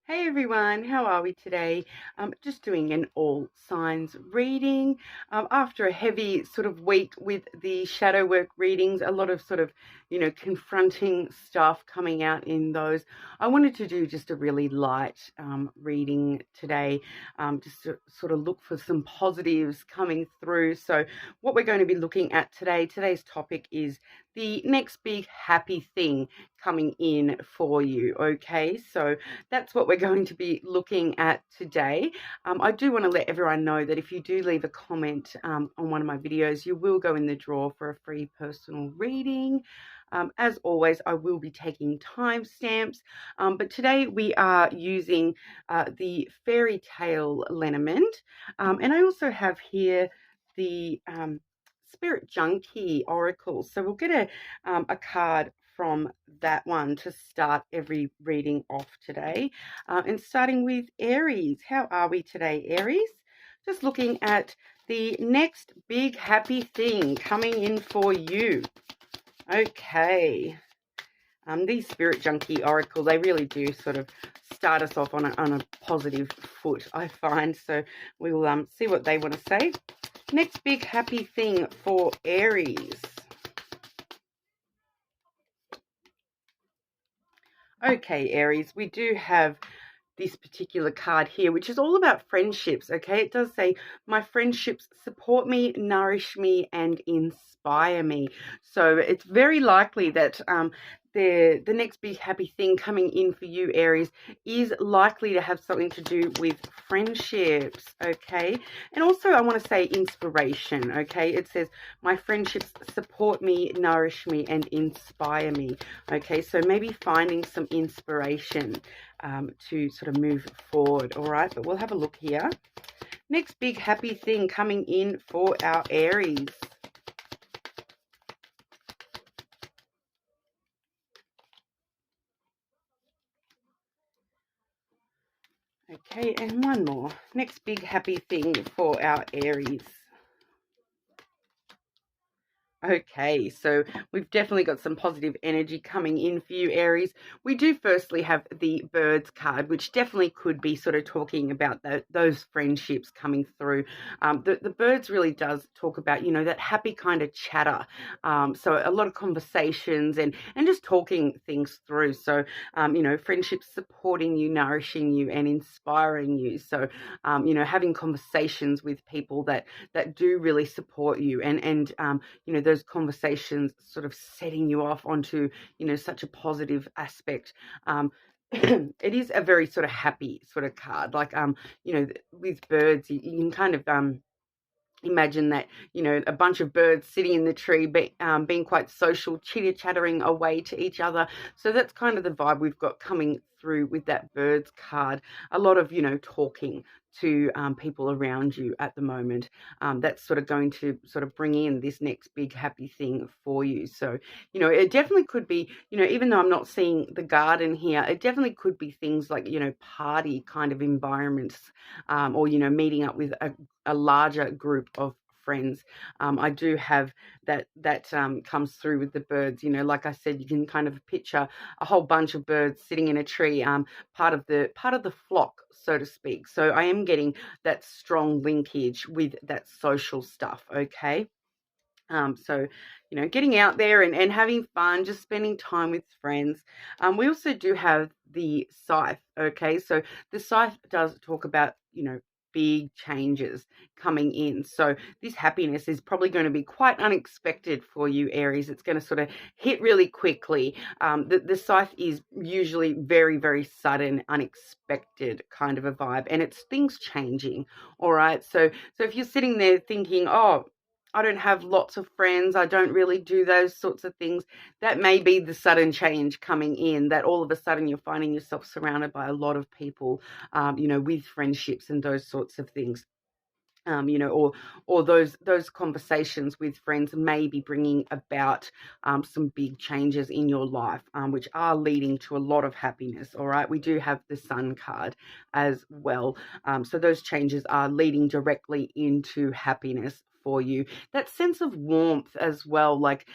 Hey everyone, how are we today? Just doing an all signs reading. After a heavy sort of week with the shadow work readings, a lot of sort of, confronting stuff coming out in those. I wanted to do just a really light reading today, just to sort of look for some positives coming through. So what we're going to be looking at today's topic is the next big happy thing coming in for you. Okay, so that's what we're going to be looking at today. I do want to let everyone know that if you do leave a comment on one of my videos, you will go in the draw for a free personal reading. As always, I will be taking timestamps, but today we are using the fairy tale lenormand, and I also have here the Spirit Junkie Oracle. So we'll get a card from that one to start every reading off today. And starting with Aries. How are we today, Aries? Just looking at the next big happy thing coming in for you. Okay. These Spirit Junkie Oracle, they really do sort of start us off on a positive foot, I find. So we will see what they want to say. Next big happy thing for Aries. Okay, Aries, we do have this particular card here, which is all about friendships. Okay, it does say, my friendships support me, nourish me, and inspire me. So it's very likely that the next big happy thing coming in for you, Aries, is likely to have something to do with friendships. Okay, and also I want to say inspiration. Okay, it says, my friendships support me, nourish me, and inspire me. Okay, so maybe finding some inspiration to sort of move forward. All right, but we'll have a look here. Next big happy thing coming in for our Aries. Okay, and one more. Next big happy thing for our Aries. Okay, so we've definitely got some positive energy coming in for you, Aries. We do firstly have the birds card, which definitely could be sort of talking about those friendships coming through. The birds really does talk about, that happy kind of chatter. So a lot of conversations and just talking things through. So, friendships supporting you, nourishing you, and inspiring you. So, having conversations with people that do really support you and those conversations sort of setting you off onto, such a positive aspect. It is a very sort of happy sort of card. Like, with birds, you can kind of imagine that, a bunch of birds sitting in the tree, being quite social, chitter-chattering away to each other. So that's kind of the vibe we've got coming through with that birds card. A lot of, talking to people around you at the moment. That's sort of going to sort of bring in this next big happy thing for you. So, it definitely could be, even though I'm not seeing the garden here, it definitely could be things like, party kind of environments, or, meeting up with a larger group of friends. I do have that comes through with the birds. Like I said, you can kind of picture a whole bunch of birds sitting in a tree, part of the flock, so to speak. So I am getting that strong linkage with that social stuff. Okay. So, getting out there and having fun, just spending time with friends. We also do have the scythe. Okay. So the scythe does talk about, big changes coming in. So this happiness is probably going to be quite unexpected for you, Aries. It's going to sort of hit really quickly. The scythe is usually very, very sudden, unexpected kind of a vibe, and it's things changing. All right. So if you're sitting there thinking, oh, I don't have lots of friends, I don't really do those sorts of things, that may be the sudden change coming in, that all of a sudden you're finding yourself surrounded by a lot of people, with friendships and those sorts of things. Or those conversations with friends may be bringing about some big changes in your life, which are leading to a lot of happiness. All right, we do have the Sun card as well, so those changes are leading directly into happiness for you. That sense of warmth as well, like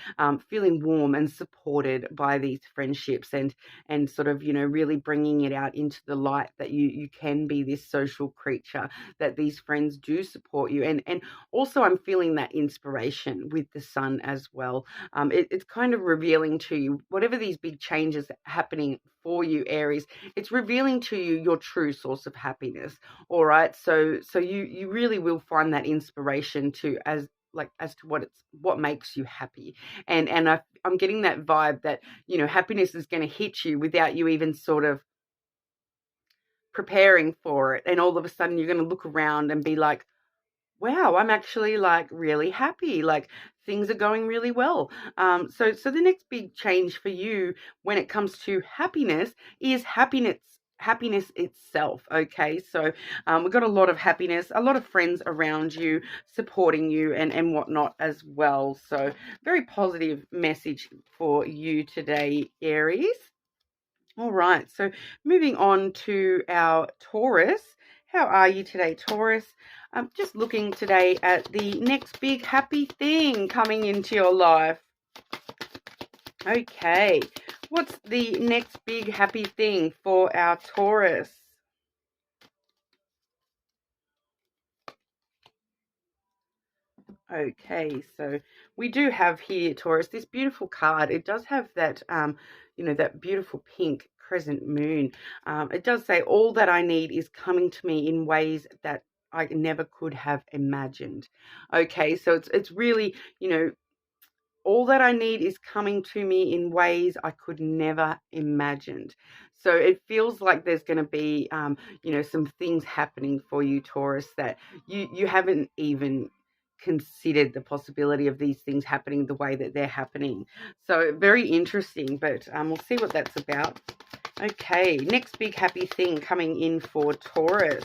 feeling warm and supported by these friendships, and sort of, you know, really bringing it out into the light that you can be this social creature, that these friends do support you. And also I'm feeling that inspiration with the sun as well. It's kind of revealing to you whatever these big changes happening for you, Aries. It's revealing to you your true source of happiness. All right, so you really will find that inspiration to as to what makes you happy. And I'm getting that vibe that, you know, happiness is going to hit you without you even sort of preparing for it, and all of a sudden you're going to look around and be like, wow, I'm actually like really happy. Like things are going really well. So the next big change for you when it comes to happiness is happiness itself. Okay, so we've got a lot of happiness, a lot of friends around you supporting you and whatnot as well. So very positive message for you today, Aries. All right, so moving on to our Taurus. How are you today, Taurus? I'm just looking today at the next big happy thing coming into your life. Okay, what's the next big happy thing for our Taurus? Okay, so we do have here, Taurus, this beautiful card. It does have that, you know, that beautiful pink crescent moon. It does say, all that I need is coming to me in ways that I never could have imagined. Okay, so it's really, you know, all that I need is coming to me in ways I could never imagined. So it feels like there's going to be, you know, some things happening for you, Taurus, that you haven't even considered the possibility of these things happening the way that they're happening. So very interesting, but we'll see what that's about. Okay, next big happy thing coming in for Taurus.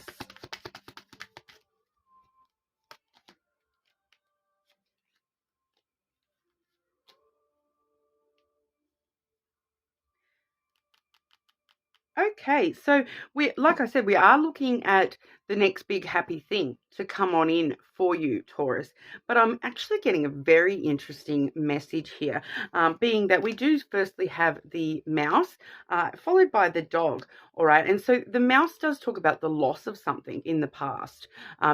Okay, so like I said, we are looking at the next big happy thing to come on in for you, Taurus. But I'm actually getting a very interesting message here, being that we do firstly have the mouse, followed by the dog. All right, and so the mouse does talk about the loss of something in the past.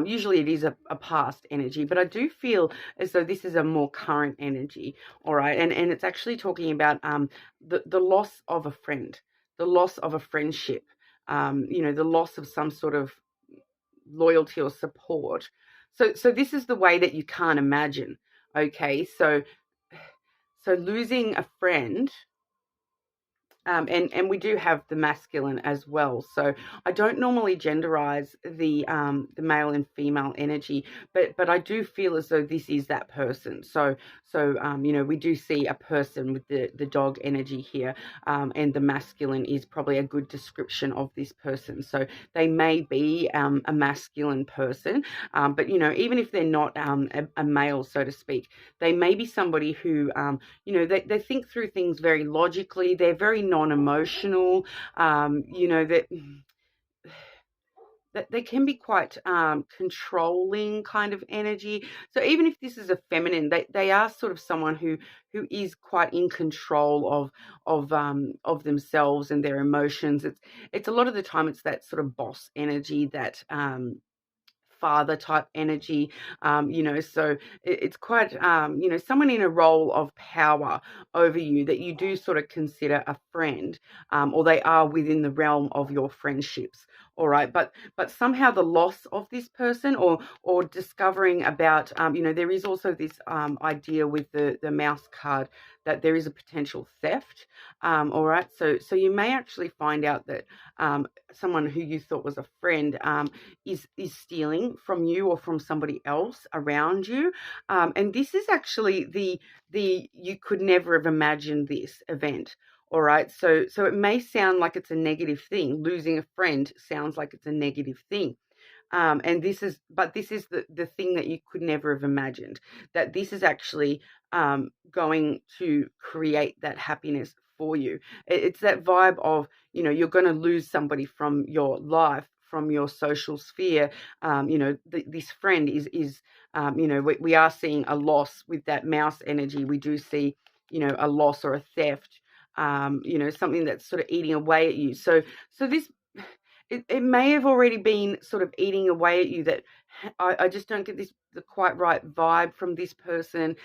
Usually it is a past energy, but I do feel as though this is a more current energy. All right, and it's actually talking about the loss of a friend, the loss of a friendship, you know, the loss of some sort of loyalty or support. So this is the way that you can't imagine. Okay, so losing a friend. And we do have the masculine as well. So I don't normally genderize the male and female energy, but I do feel as though this is that person. So you know, we do see a person with the dog energy here, and the masculine is probably a good description of this person. So they may be a masculine person, but you know, even if they're not a male, so to speak, they may be somebody who you know, they think through things very logically. They're very non-emotional, you know, that they can be quite controlling kind of energy. So even if this is a feminine, they are sort of someone who is quite in control of themselves and their emotions. It's a lot of the time it's that sort of boss energy, that father type energy, you know, so it's quite, you know, someone in a role of power over you that you do sort of consider a friend, or they are within the realm of your friendships. All right, but somehow the loss of this person, or discovering about, you know, there is also this idea with the mouse card that there is a potential theft. All right, so you may actually find out that someone who you thought was a friend is stealing from you or from somebody else around you, and this is actually the you could never have imagined this event. All right, so it may sound like it's a negative thing. Losing a friend sounds like it's a negative thing. And this is the thing that you could never have imagined, that this is actually going to create that happiness for you. It's that vibe of, you know, you're going to lose somebody from your life from your social sphere, this friend is we are seeing a loss with that mouse energy. We do see, a loss or a theft, something that's sort of eating away at you. So this, it may have already been sort of eating away at you, that I just don't get the quite right vibe from this person.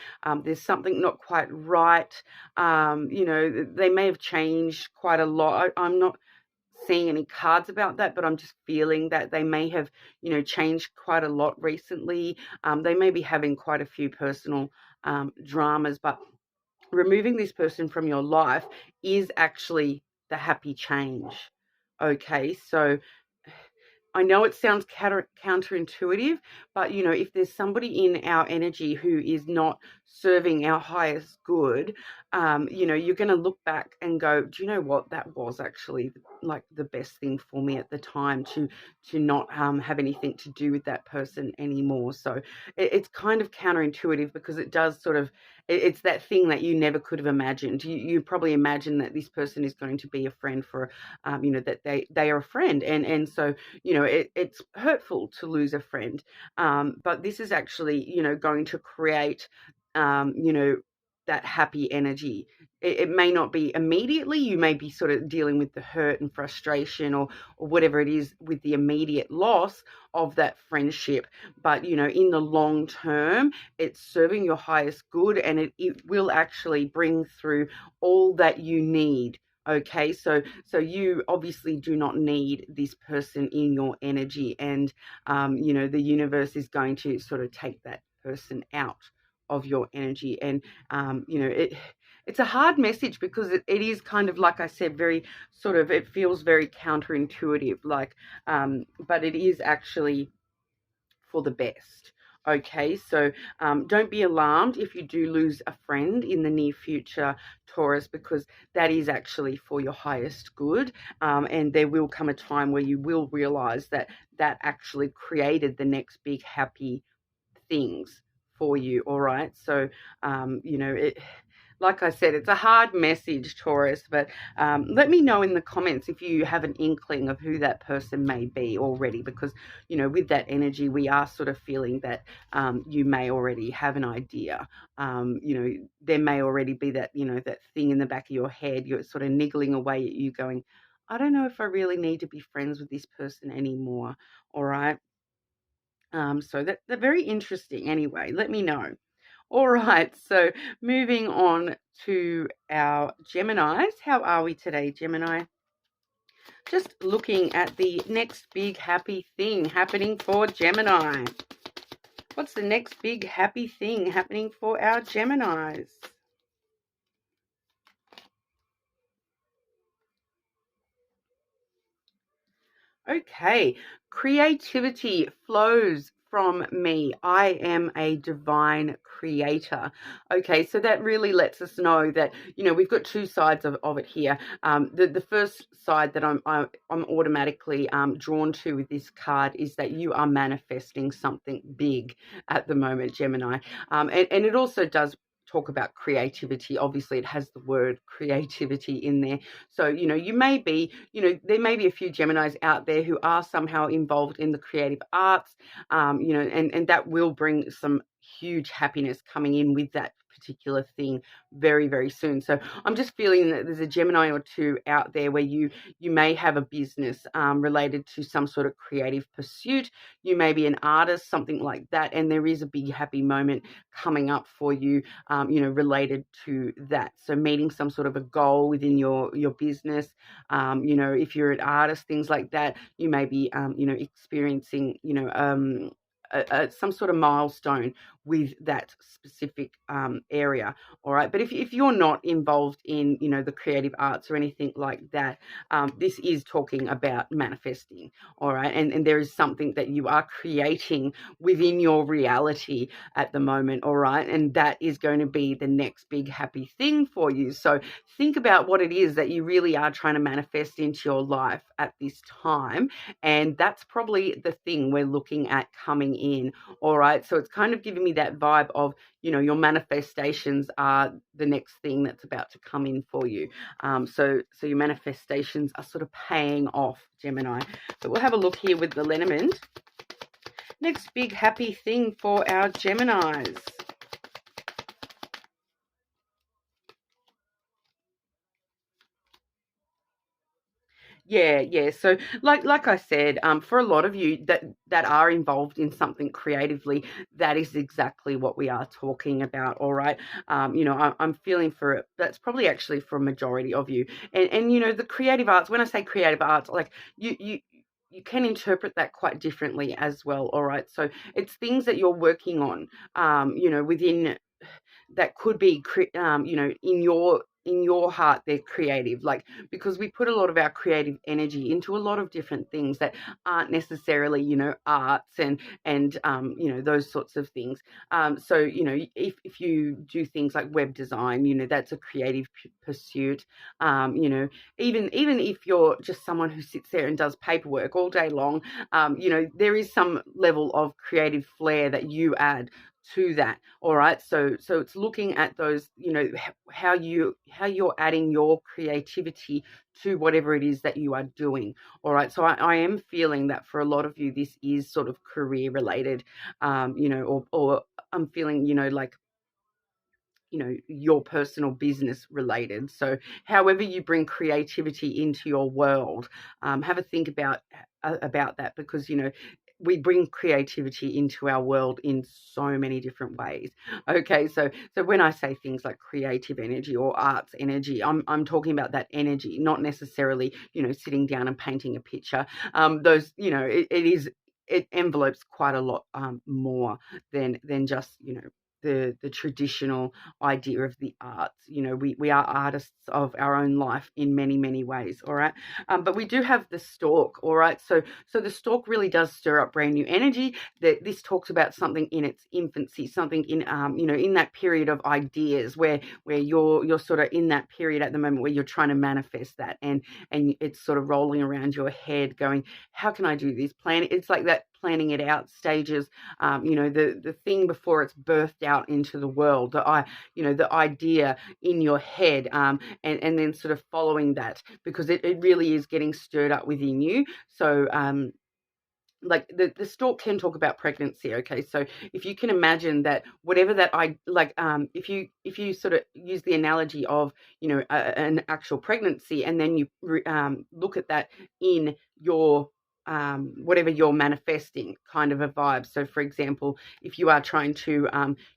There's something not quite right. They may have changed quite a lot. I'm not seeing any cards about that, but I'm just feeling that they may have, changed quite a lot recently. They may be having quite a few personal dramas, but removing this person from your life is actually the happy change. Okay, so I know it sounds counterintuitive, but, if there's somebody in our energy who is not serving our highest good, you're going to look back and go, do you know what? That was actually like the best thing for me at the time, to not have anything to do with that person anymore. So it's kind of counterintuitive, because it does sort of, it's that thing that you never could have imagined. You probably imagine that this person is going to be a friend for, that they are a friend. And so, it's hurtful to lose a friend. But this is actually, going to create, that happy energy. It may not be immediately. You may be sort of dealing with the hurt and frustration, or whatever it is, with the immediate loss of that friendship. But, in the long term, it's serving your highest good, and it will actually bring through all that you need. Okay, so you obviously do not need this person in your energy, and the universe is going to sort of take that person out of your energy. And it's a hard message, because it is kind of, like I said, very sort of, it feels very counterintuitive, like, but it is actually for the best. Okay, so don't be alarmed if you do lose a friend in the near future, Taurus, because that is actually for your highest good. And there will come a time where you will realize that actually created the next big happy things for you. All right, so like I said, it's a hard message, Taurus, but let me know in the comments if you have an inkling of who that person may be already, because, with that energy, we are sort of feeling that you may already have an idea. There may already be that, that thing in the back of your head. You're sort of niggling away at you, going, I don't know if I really need to be friends with this person anymore. All right. So they're very interesting. Anyway, let me know. All right, so moving on to our Geminis. How are we today, Gemini? Just looking at the next big happy thing happening for Gemini. What's the next big happy thing happening for our Geminis? Okay, creativity flows from me. I am a divine creator. Okay, so that really lets us know that, we've got two sides of it here. The first side that I'm automatically drawn to with this card is that you are manifesting something big at the moment, Gemini. And it also does talk about creativity. Obviously, it has the word creativity in there. So, you may be, there may be a few Geminis out there who are somehow involved in the creative arts, and that will bring some huge happiness coming in with that particular thing very, very soon. So I'm just feeling that there's a Gemini or two out there where you may have a business related to some sort of creative pursuit. You may be an artist, something like that, and there is a big happy moment coming up for you, related to that. So meeting some sort of a goal within your business. If you're an artist, things like that, you may be, experiencing, some sort of milestone with that specific area. All right, but if you're not involved in the creative arts or anything like that, this is talking about manifesting. All right, and there is something that you are creating within your reality at the moment. All right, and that is going to be the next big happy thing for you. So think about what it is that you really are trying to manifest into your life at this time, and that's probably the thing we're looking at coming in. All right, so it's kind of giving me that vibe of, you know, your manifestations are the next thing that's about to come in for you. So your manifestations are sort of paying off, Gemini. So we'll have a look here with the lenormand. Next big happy thing for our Geminis. Yeah. So like I said, for a lot of you that are involved in something creatively, that is exactly what we are talking about. All right. You know, I'm feeling for it. That's probably actually for a majority of you. And you know, the creative arts, when I say creative arts, like you can interpret that quite differently as well. All right. So it's things that you're working on, you know, within that could be, you know, in your heart, they're creative, like, because we put a lot of our creative energy into a lot of different things that aren't necessarily, you know, arts and you know, those sorts of things. So you know, if you do things like web design, you know, that's a creative pursuit. You know, even if you're just someone who sits there and does paperwork all day long, you know, there is some level of creative flair that you add to that. All right. So it's looking at those, you know, how you're adding your creativity to whatever it is that you are doing. All right. So I am feeling that for a lot of you, this is sort of career related, you know, or I'm feeling, you know, like, you know, your personal business related. So however you bring creativity into your world, have a think about that, because, you know, we bring creativity into our world in so many different ways. Okay, so when I say things like creative energy or arts energy, I'm talking about that energy, not necessarily, you know, sitting down and painting a picture. Those, you know, it envelopes quite a lot more than just, you know, the traditional idea of the arts. You know, we are artists of our own life in many ways. All right. But we do have the stork. All right. So the stork really does stir up brand new energy. That this talks about something in its infancy, something in you know, in that period of ideas where you're sort of in that period at the moment where you're trying to manifest that, and it's sort of rolling around your head going, how can I do this plan? It's like that planning it out stages. You know, the thing before it's birthed out into the world, you know, the idea in your head, and then sort of following that, because it really is getting stirred up within you. So like the stork can talk about pregnancy. Okay, so if you can imagine that, whatever that I like, if you sort of use the analogy of, you know, an actual pregnancy, and then you look at that in your whatever you're manifesting, kind of a vibe. So for example, if you are trying to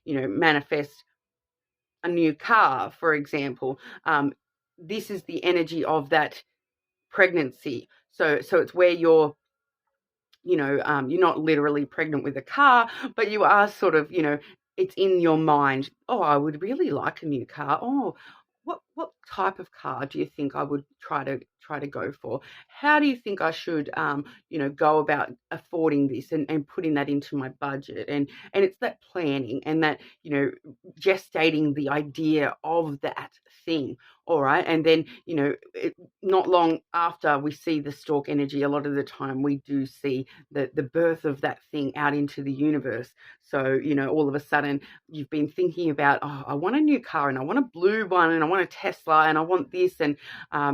you know, manifest a new car, for example, this is the energy of that pregnancy. So it's where you're, you know, you're not literally pregnant with a car, but you are sort of, you know, it's in your mind. Oh, I would really like a new car. Oh, what type of car do you think I would try to go for? How do you think I should, you know, go about affording this and putting that into my budget? And it's that planning and that, you know, gestating the idea of that thing. All right. And then, you know, not long after we see the stork energy, a lot of the time we do see the birth of that thing out into the universe. So, you know, all of a sudden you've been thinking about, oh, I want a new car, and I want a blue one, and I want a Tesla, and I want this, and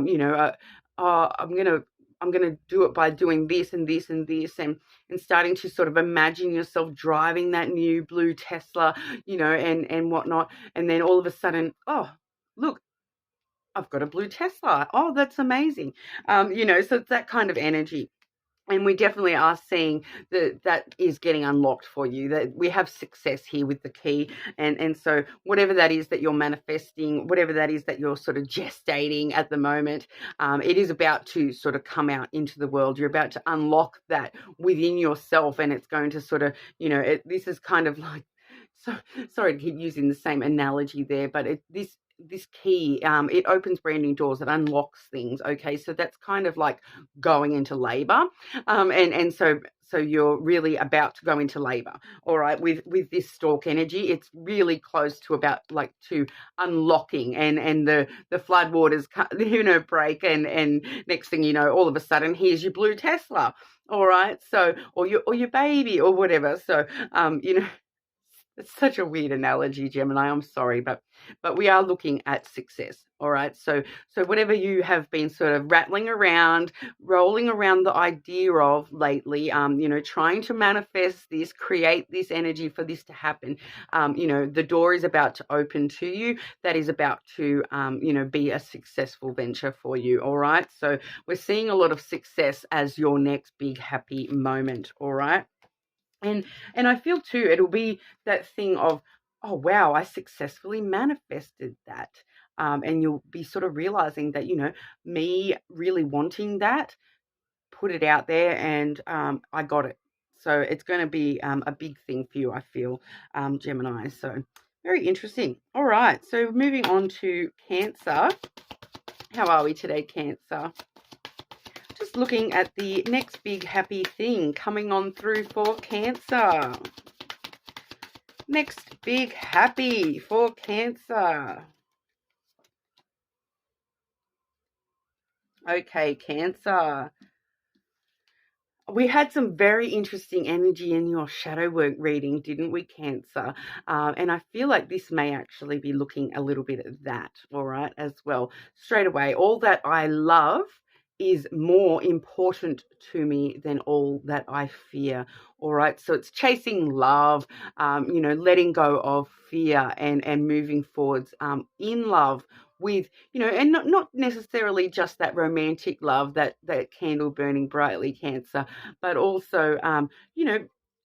you know, oh, I'm gonna do it by doing this and this and this, and starting to sort of imagine yourself driving that new blue Tesla, you know, and whatnot. And then all of a sudden, oh, look, I've got a blue Tesla. Oh, that's amazing. You know, so it's that kind of energy. And we definitely are seeing that is getting unlocked for you, that we have success here with the key. And so whatever that is that you're manifesting, whatever that is that you're sort of gestating at the moment, it is about to sort of come out into the world. You're about to unlock that within yourself, and it's going to sort of, you know, this is kind of like, so sorry to keep using the same analogy there, but this key, it opens brand new doors, it unlocks things. Okay, so that's kind of like going into labor, and so you're really about to go into labor. All right, with this stork energy, it's really close to about like to unlocking, and the floodwaters, you know, break, and next thing you know, all of a sudden, here's your blue Tesla. All right, so or your baby or whatever. So you know, It's such a weird analogy, Gemini. I'm sorry, but we are looking at success. All right. So whatever you have been sort of rattling around, rolling around the idea of lately, trying to manifest this, create this energy for this to happen. The door is about to open to you. That is about to, be a successful venture for you. All right. So we're seeing a lot of success as your next big happy moment. All right. And I feel too, it'll be that thing of, oh wow, I successfully manifested that. And you'll be sort of realizing that, me really wanting that, put it out there, and I got it. So it's going to be a big thing for you, I feel, Gemini. So very interesting. All right. So moving on to Cancer. How are we today, Cancer? Just looking at the next big happy thing coming on through for Cancer. Next big happy for Cancer. Okay, Cancer. We had some very interesting energy in your shadow work reading, didn't we, Cancer? And I feel like this may actually be looking a little bit at that, all right, as well. Straight away, all that I love is more important to me than all that I fear. All right. So it's chasing love, letting go of fear and moving forwards in love with, and not necessarily just that romantic love, that candle burning brightly, Cancer, but also,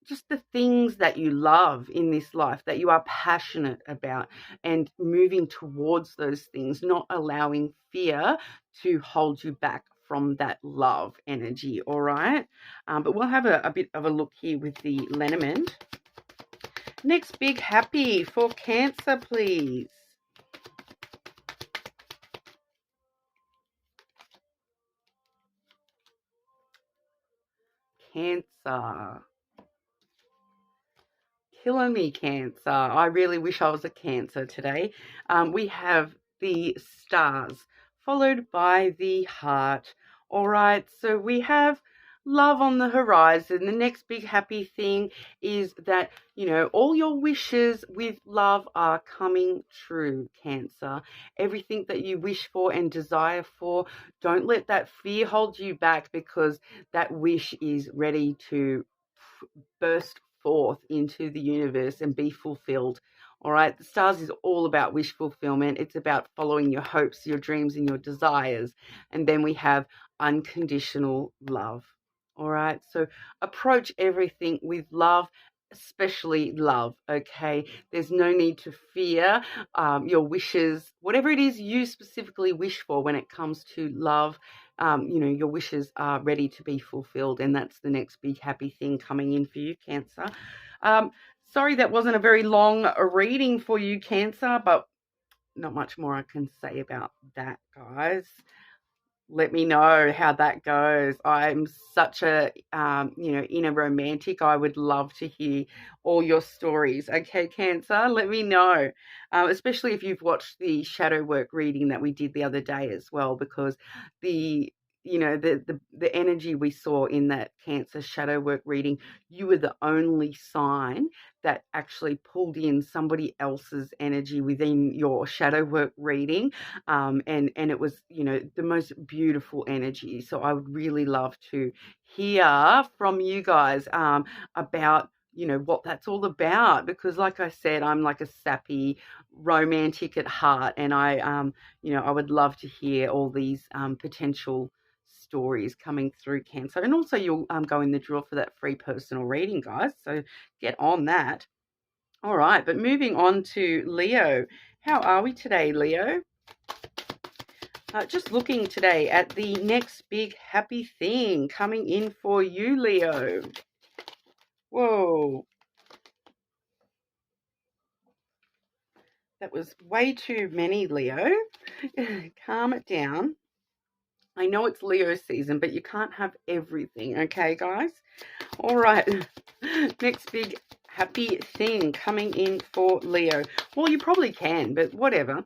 just the things that you love in this life, that you are passionate about, and moving towards those things, not allowing fear to hold you back from that love energy. All right. But we'll have a bit of a look here with the lenormand. Next big happy for Cancer, please. Cancer. Killing me, Cancer. I really wish I was a Cancer today. We have the stars followed by the heart. All right, so we have love on the horizon. The next big happy thing is that, all your wishes with love are coming true, Cancer. Everything that you wish for and desire for, don't let that fear hold you back, because that wish is ready to burst forth into the universe and be fulfilled. All right. The stars is all about wish fulfillment. It's about following your hopes, your dreams, and your desires. And then we have unconditional love. All right. So approach everything with love, especially love. Okay. There's no need to fear your wishes, whatever it is you specifically wish for when it comes to love. Your wishes are ready to be fulfilled, and that's the next big happy thing coming in for you, Cancer. Sorry that wasn't a very long reading for you, Cancer, but not much more I can say about that, guys. Let me know how that goes. I'm such a, inner romantic. I would love to hear all your stories. Okay, Cancer, let me know, especially if you've watched the shadow work reading that we did the other day as well, because the energy we saw in that Cancer shadow work reading, you were the only sign that actually pulled in somebody else's energy within your shadow work reading. And it was, the most beautiful energy. So I would really love to hear from you guys about, what that's all about, because like I said, I'm like a sappy romantic at heart, and I would love to hear all these potential stories coming through, Cancer. And also you'll go in the draw for that free personal reading, guys, so get on that. All right, but moving on to Leo. How are we today, Leo? Just looking today at the next big happy thing coming in for you, Leo. Whoa. That was way too many, Leo. Calm it down. I know it's Leo season, but you can't have everything, okay, guys? All right. Next big happy thing coming in for Leo. Well, you probably can, but whatever.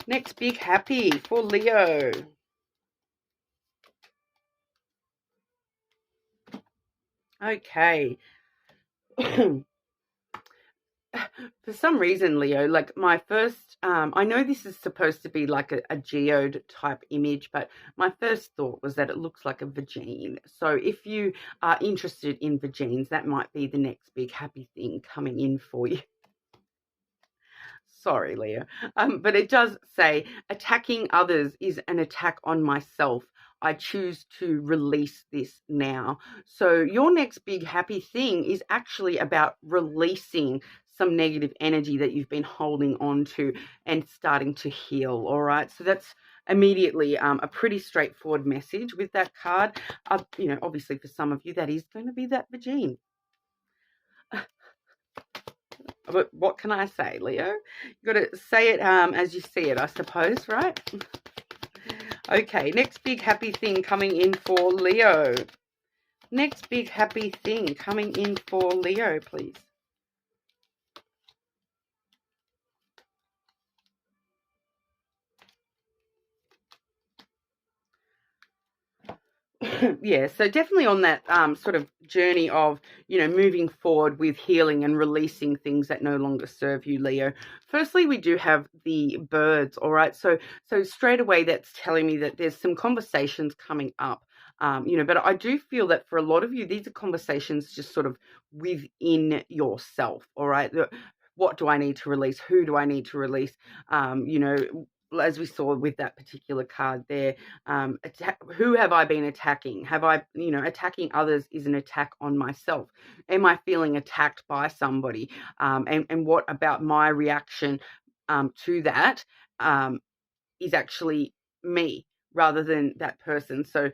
Next big happy for Leo. Okay. For some reason, Leo, like my first, I know this is supposed to be like a geode type image, but my first thought was that it looks like a vagine. So if you are interested in vagines, that might be the next big happy thing coming in for you. Sorry, Leo. But it does say attacking others is an attack on myself. I choose to release this now. So your next big happy thing is actually about releasing some negative energy that you've been holding on to and starting to heal. All right. So that's immediately a pretty straightforward message with that card. Obviously for some of you, that is going to be that vagine. But what can I say, Leo? You've got to say it as you see it, I suppose, right? Okay, next big happy thing coming in for Leo. Next big happy thing coming in for Leo, please. Yeah, so definitely on that sort of journey of, moving forward with healing and releasing things that no longer serve you, Leo. Firstly, we do have the birds, all right? So straight away that's telling me that there's some conversations coming up. But I do feel that for a lot of you, these are conversations just sort of within yourself, all right? What do I need to release? Who do I need to release? As we saw with that particular card there, who have I been attacking? Have I, attacking others is an attack on myself. Am I feeling attacked by somebody? And what about my reaction to that is actually me rather than that person? So,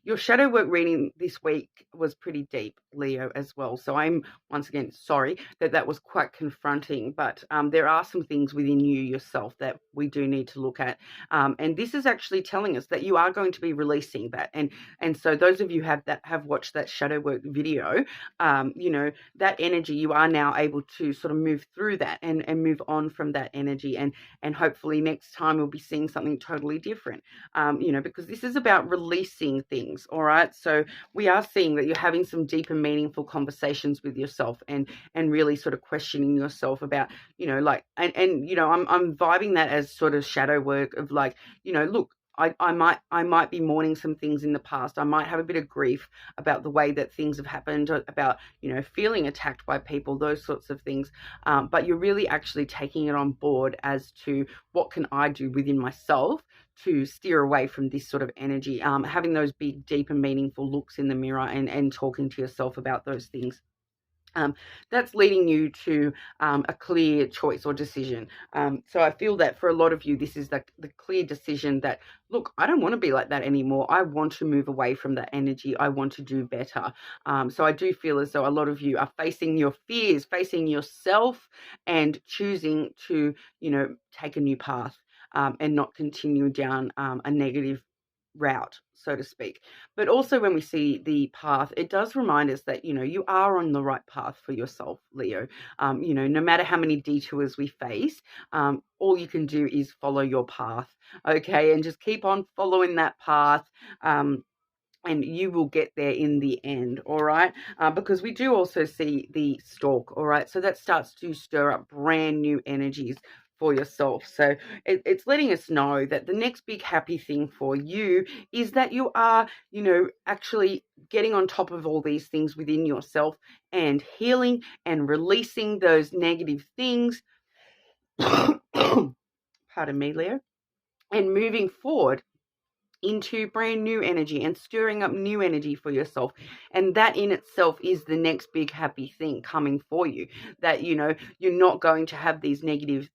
your shadow work reading this week was pretty deep, Leo, as well. So I'm once again sorry that was quite confronting, but there are some things within you yourself that we do need to look at. And this is actually telling us that you are going to be releasing that. And so those of you that have watched that shadow work video, that energy, you are now able to sort of move through that and move on from that energy. And hopefully next time we'll be seeing something totally different, because this is about releasing things. All right, so we are seeing that you're having some deep and meaningful conversations with yourself and really sort of questioning yourself about, I'm vibing that as sort of shadow work of like, look, I might be mourning some things in the past. I might have a bit of grief about the way that things have happened, about, feeling attacked by people, those sorts of things. But you're really actually taking it on board as to what can I do within myself to steer away from this sort of energy, having those big, deep and meaningful looks in the mirror and talking to yourself about those things. That's leading you to a clear choice or decision. So I feel that for a lot of you, this is the clear decision that, look, I don't want to be like that anymore. I want to move away from that energy. I want to do better. So I do feel as though a lot of you are facing your fears, facing yourself, and choosing to, take a new path and not continue down a negative route, so to speak. But also when we see the path, it does remind us that, you are on the right path for yourself, Leo. No matter how many detours we face, all you can do is follow your path, okay? And just keep on following that path. And you will get there in the end, all right? Because we do also see the stork, all right? So that starts to stir up brand new energies for yourself. So it's letting us know that the next big happy thing for you is that you are, actually getting on top of all these things within yourself and healing and releasing those negative things. Pardon me, Leo. And moving forward into brand new energy and stirring up new energy for yourself. And that in itself is the next big happy thing coming for you, that, you're not going to have these negative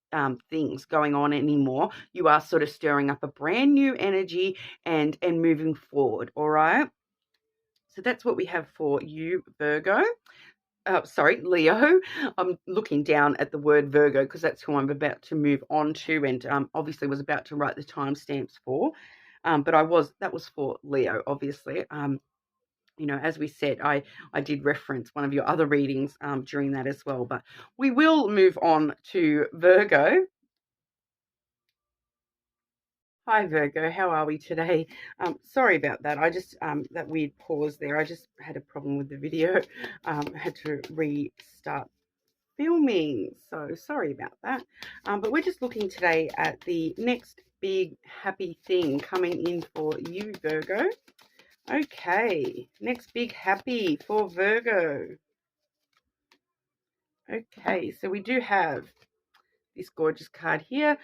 things going on anymore. You are sort of stirring up a brand new energy and moving forward. All right. So that's what we have for you, Virgo. Leo. I'm looking down at the word Virgo because that's who I'm about to move on to, and obviously was about to write the timestamps for. But that was for Leo, obviously. As we said, I did reference one of your other readings during that as well. But we will move on to Virgo. Hi Virgo, how are we today? Sorry about that. I just that weird pause there. I just had a problem with the video. Had to restart filming. So sorry about that. But we're just looking today at the next big happy thing coming in for you, Virgo. Okay, next big happy for Virgo. Okay, so we do have this gorgeous card here.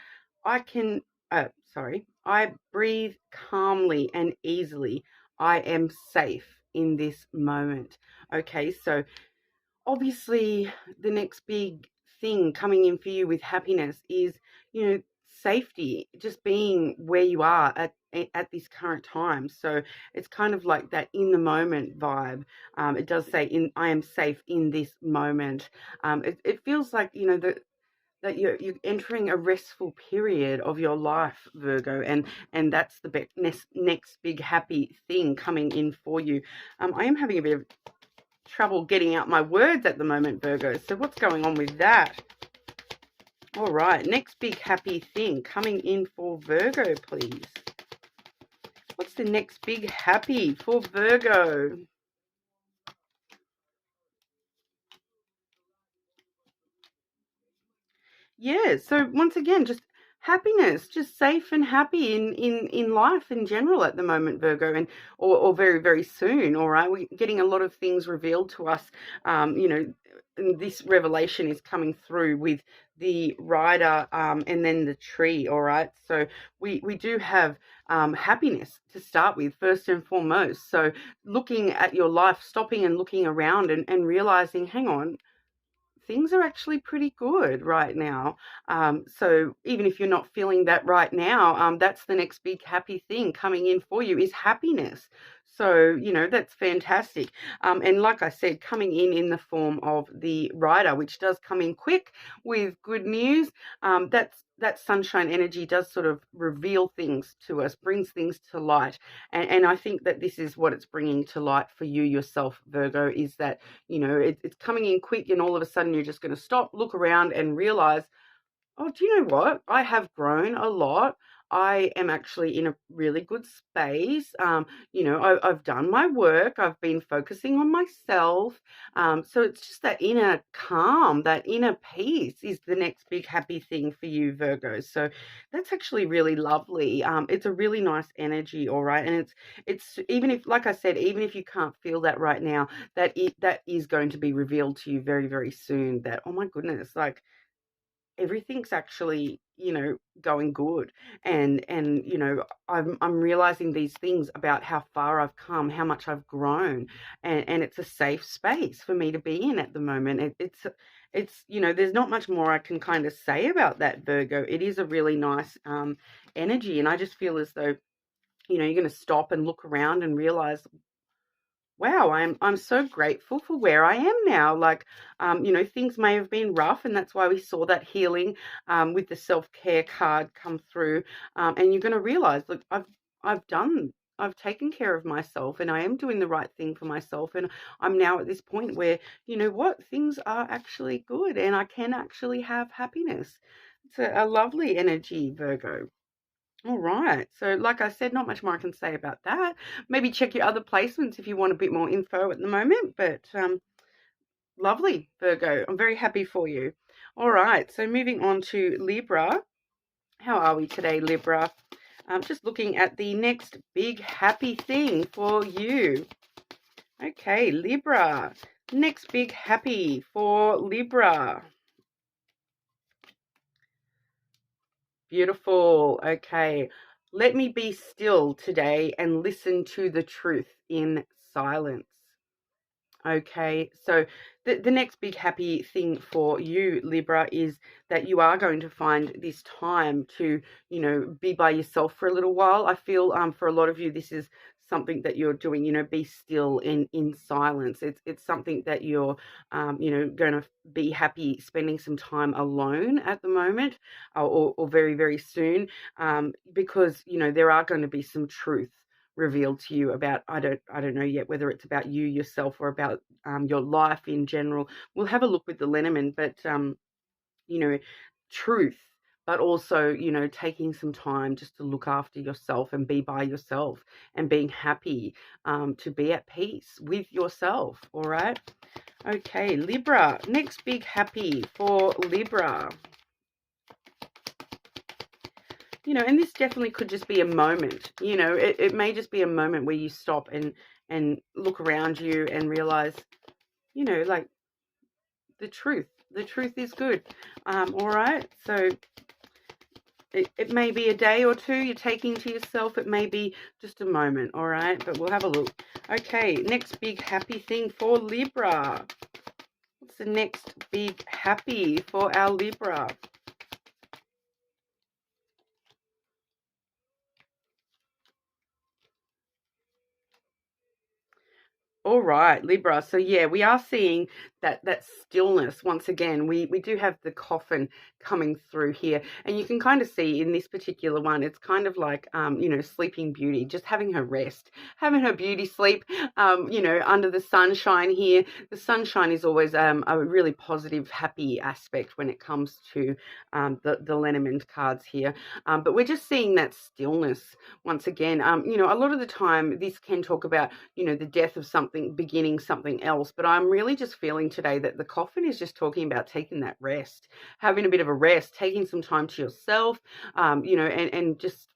I breathe calmly and easily. I am safe in this moment. Okay, so obviously the next big thing coming in for you with happiness is, safety, just being where you are at this current time. So it's kind of like that in the moment vibe. It does say I am safe in this moment. It feels like, that you're entering a restful period of your life, Virgo, and that's the next big happy thing coming in for you. I am having a bit of trouble getting out my words at the moment, Virgo, so what's going on with that? All right, next big happy thing coming in for Virgo, please. What's the next big happy for Virgo? Yeah, so once again, just happiness, just safe and happy in life in general at the moment, Virgo, and or very, very soon. All right, we're getting a lot of things revealed to us. And this revelation is coming through with the rider and then the tree. All right, so we do have happiness to start with first and foremost. So looking at your life, stopping and looking around and realizing, hang on, things are actually pretty good right now. So even if you're not feeling that right now, that's the next big happy thing coming in for you is happiness. So, that's fantastic. And like I said, coming in the form of the rider, which does come in quick with good news. That sunshine energy does sort of reveal things to us, brings things to light. And I think that this is what it's bringing to light for you yourself, Virgo, is that, it's coming in quick and all of a sudden you're just going to stop, look around and realize, oh, do you know what? I have grown a lot. I am actually in a really good space. I've done my work. I've been focusing on myself. So it's just that inner calm, that inner peace is the next big happy thing for you, Virgo. So that's actually really lovely. It's a really nice energy, all right. And it's even if, like I said, even if you can't feel that right now, that is going to be revealed to you very, very soon. That, oh my goodness, like, everything's actually, going good. And I'm realizing these things about how far I've come, how much I've grown, and it's a safe space for me to be in at the moment. It's there's not much more I can kind of say about that, Virgo. It is a really nice energy, and I just feel as though, you're going to stop and look around and realize, wow, I'm so grateful for where I am now. Like, things may have been rough, and that's why we saw that healing with the self-care card come through. And you're going to realize, look, I've taken care of myself, and I am doing the right thing for myself. And I'm now at this point where, you know what, things are actually good, and I can actually have happiness. It's a lovely energy, Virgo. All right. So, like I said, not much more I can say about that. Maybe check your other placements if you want a bit more info at the moment. But lovely, Virgo. I'm very happy for you. All right. So, moving on to Libra. How are we today, Libra? Just looking at the next big happy thing for you. Okay, Libra. Next big happy for Libra. Beautiful. Okay. Let me be still today and listen to the truth in silence. Okay, so the next big happy thing for you, Libra, is that you are going to find this time to, be by yourself for a little while. I feel for a lot of you, this is something that you're doing, be still in silence. It's something that you're, going to be happy spending some time alone at the moment, or very, very soon, because, there are going to be some truth revealed to you about, I don't know yet whether it's about you yourself or about your life in general. We'll have a look with the lenormand, but truth but also, you know, taking some time just to look after yourself and be by yourself and being happy, to be at peace with yourself. All right. Okay, Libra, next big happy for Libra. You know, and this definitely could just be a moment. You know, it may just be a moment where you stop and look around you and realize, you know, like the truth is good. All right. So it may be a day or two you're taking to yourself. It may be just a moment. All right. But we'll have a look. Okay. Next big happy thing for Libra. What's the next big happy for our Libra? All right, Libra. So yeah, we are seeing that stillness once again. We do have the coffin coming through here, and you can kind of see in this particular one, it's kind of like you know, Sleeping Beauty, just having her rest, having her beauty sleep. You know, under the sunshine here. The sunshine is always a really positive, happy aspect when it comes to the Lenormand cards here. But we're just seeing that stillness once again. You know, a lot of the time this can talk about, you know, the death of something, beginning something else. But I'm really just feeling today that the coffin is just talking about taking that rest, having a bit of a rest, taking some time to yourself, you know, and just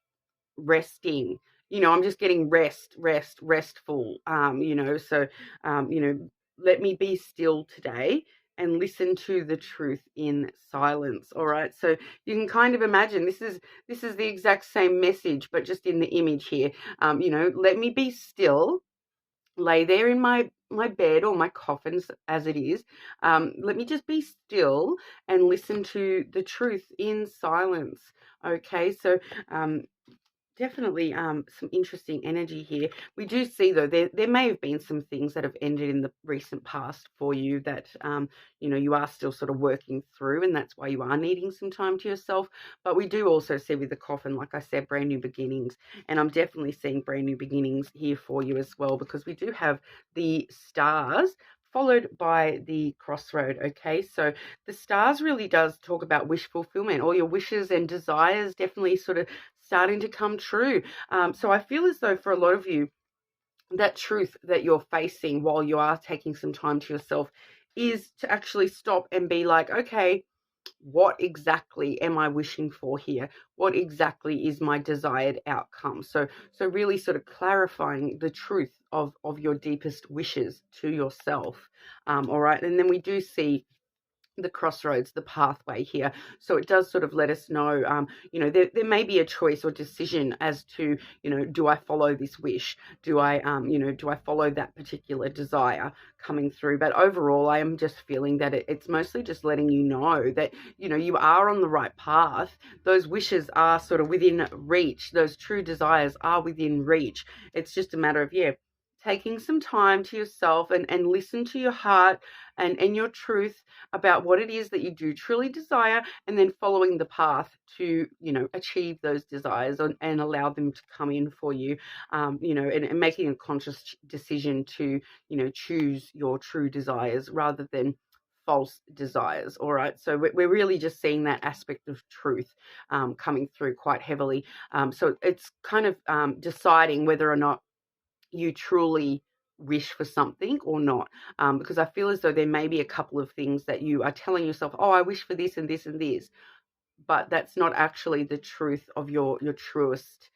resting. You know, I'm just getting restful. You know, so, you know, let me be still today and listen to the truth in silence. All right. So you can kind of imagine this is the exact same message, but just in the image here. You know, let me be still, lay there in my bed or my coffins as it is. Let me just be still and listen to the truth in silence. Okay, so definitely some interesting energy here. We do see, though, there may have been some things that have ended in the recent past for you that, you know, you are still sort of working through, and that's why you are needing some time to yourself. But we do also see with the coffin, like I said, brand new beginnings. And I'm definitely seeing brand new beginnings here for you as well, because we do have the stars followed by the crossroad. Okay, so the stars really does talk about wish fulfillment. All your wishes and desires definitely sort of starting to come true. So I feel as though for a lot of you, that truth that you're facing while you are taking some time to yourself is to actually stop and be like, okay, what exactly am I wishing for here? What exactly is my desired outcome? So really sort of clarifying the truth of your deepest wishes to yourself. All right. And then we do see the crossroads, the pathway here. So it does sort of let us know, you know, there may be a choice or decision as to, you know, do I follow this wish? Do I, you know, do I follow that particular desire coming through? But overall, I am just feeling that it's mostly just letting you know that, you know, you are on the right path. Those wishes are sort of within reach. Those true desires are within reach. It's just a matter of, yeah, taking some time to yourself and listen to your heart and your truth about what it is that you do truly desire, and then following the path to, you know, achieve those desires and allow them to come in for you, you know, and making a conscious decision to, you know, choose your true desires rather than false desires. All right, so we're really just seeing that aspect of truth coming through quite heavily. So it's kind of deciding whether or not you truly wish for something or not, because I feel as though there may be a couple of things that you are telling yourself, oh, I wish for this and this and this, but that's not actually the truth of your truest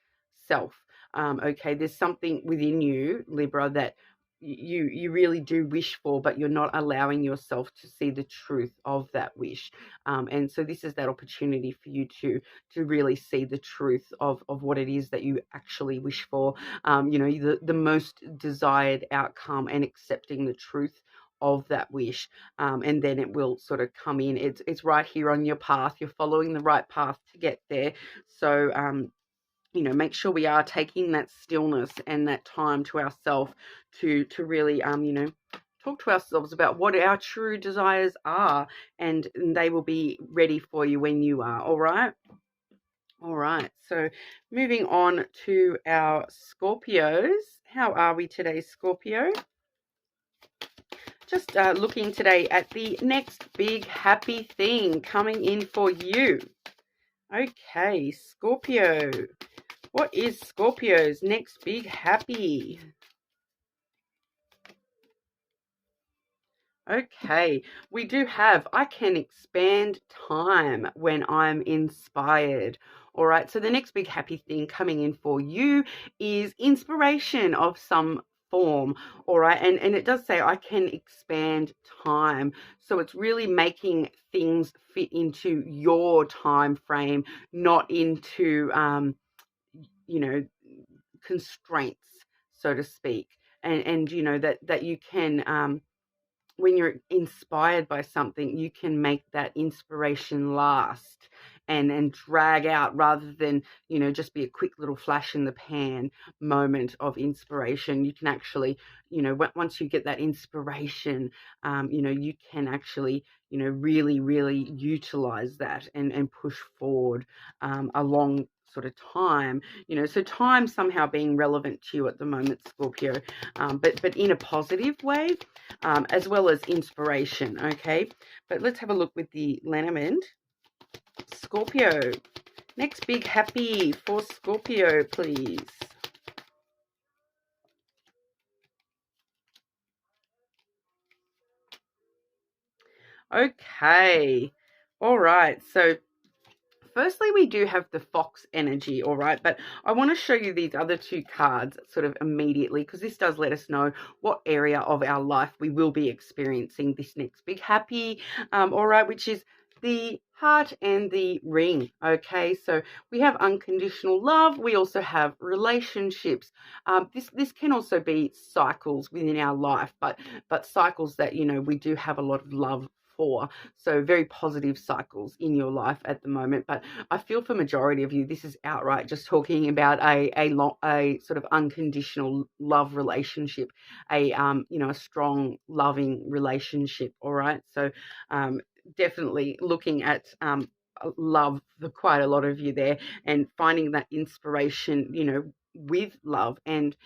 self. Okay, there's something within you, Libra, that you really do wish for, but you're not allowing yourself to see the truth of that wish. And so this is that opportunity for you to really see the truth of what it is that you actually wish for. You know, the most desired outcome, and accepting the truth of that wish, and then it will sort of come in. It's right here on your path. You're following the right path to get there. So you know, make sure we are taking that stillness and that time to ourselves to really you know, talk to ourselves about what our true desires are, and they will be ready for you when you are. All right. All right, so moving on to our Scorpios. How are we today, Scorpio? Just looking today at the next big happy thing coming in for you. Okay, Scorpio. What is Scorpio's next big happy? Okay, we do have, I can expand time when I'm inspired. All right, so the next big happy thing coming in for you is inspiration of some form. All right, and it does say I can expand time. So it's really making things fit into your time frame, not into, you know, constraints, so to speak. And you know, that you can, when you're inspired by something, you can make that inspiration last and drag out, rather than, you know, just be a quick little flash in the pan moment of inspiration. You can actually, you know, once you get that inspiration, you know, you can actually, you know, really utilize that and push forward along sort of time, you know. So time somehow being relevant to you at the moment, Scorpio, but in a positive way, as well as inspiration. Okay, but let's have a look with the lenormand. Scorpio, next big happy for Scorpio, please. Okay, all right, so firstly, we do have the fox energy, all right, but I want to show you these other two cards sort of immediately, because this does let us know what area of our life we will be experiencing this next big happy, all right, which is the heart and the ring. Okay, so we have unconditional love. We also have relationships. This can also be cycles within our life, but cycles that, you know, we do have a lot of love for. So very positive cycles in your life at the moment. But I feel for majority of you, this is outright just talking about a sort of unconditional love relationship, you know, a strong loving relationship. All right, so definitely looking at love for quite a lot of you there, and finding that inspiration, you know, with love and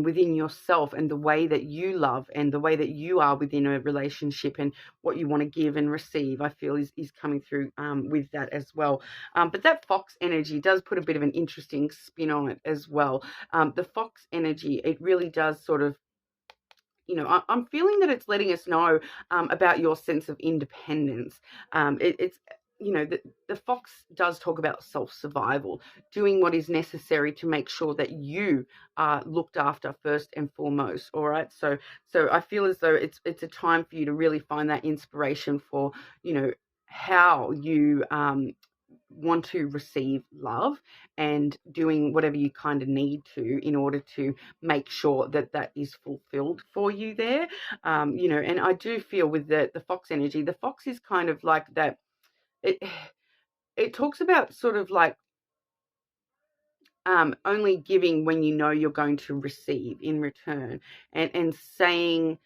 within yourself, and the way that you love and the way that you are within a relationship, and what you want to give and receive, I feel is coming through with that as well. But that fox energy does put a bit of an interesting spin on it as well. The fox energy, it really does sort of, you know, I'm feeling that it's letting us know about your sense of independence. It's, you know, the fox does talk about self-survival, doing what is necessary to make sure that you are looked after first and foremost. All right, so I feel as though it's a time for you to really find that inspiration for, you know, how you want to receive love, and doing whatever you kind of need to in order to make sure that that is fulfilled for you there. You know, and I do feel with the fox energy, the fox is kind of like that. It talks about sort of like only giving when you know you're going to receive in return, and saying,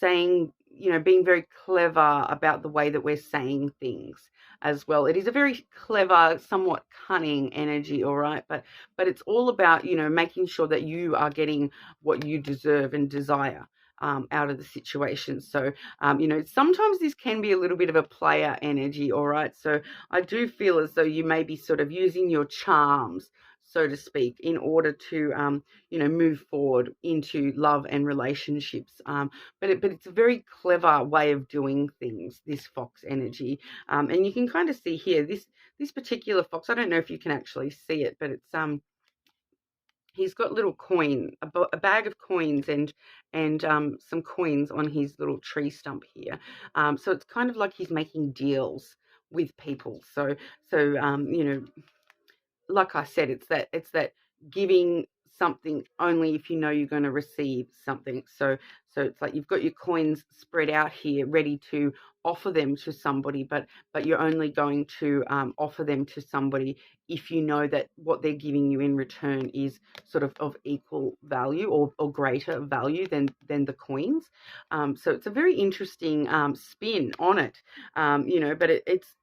you know, being very clever about the way that we're saying things as well. It is a very clever, somewhat cunning energy, all right, but it's all about, you know, making sure that you are getting what you deserve and desire out of the situation. So, you know, sometimes this can be a little bit of a player energy, all right. So I do feel as though you may be sort of using your charms, so to speak, in order to, you know, move forward into love and relationships. But it's a very clever way of doing things, this fox energy. And you can kind of see here, this particular fox, I don't know if you can actually see it, but it's he's got little a bag of coins, and some coins on his little tree stump here. So it's kind of like he's making deals with people. So you know, like I said, it's that giving something only if you know you're going to receive something. So it's like you've got your coins spread out here, ready to offer them to somebody, but you're only going to offer them to somebody if you know that what they're giving you in return is sort of equal value, or greater value than the coins. So it's a very interesting spin on it, you know, but it's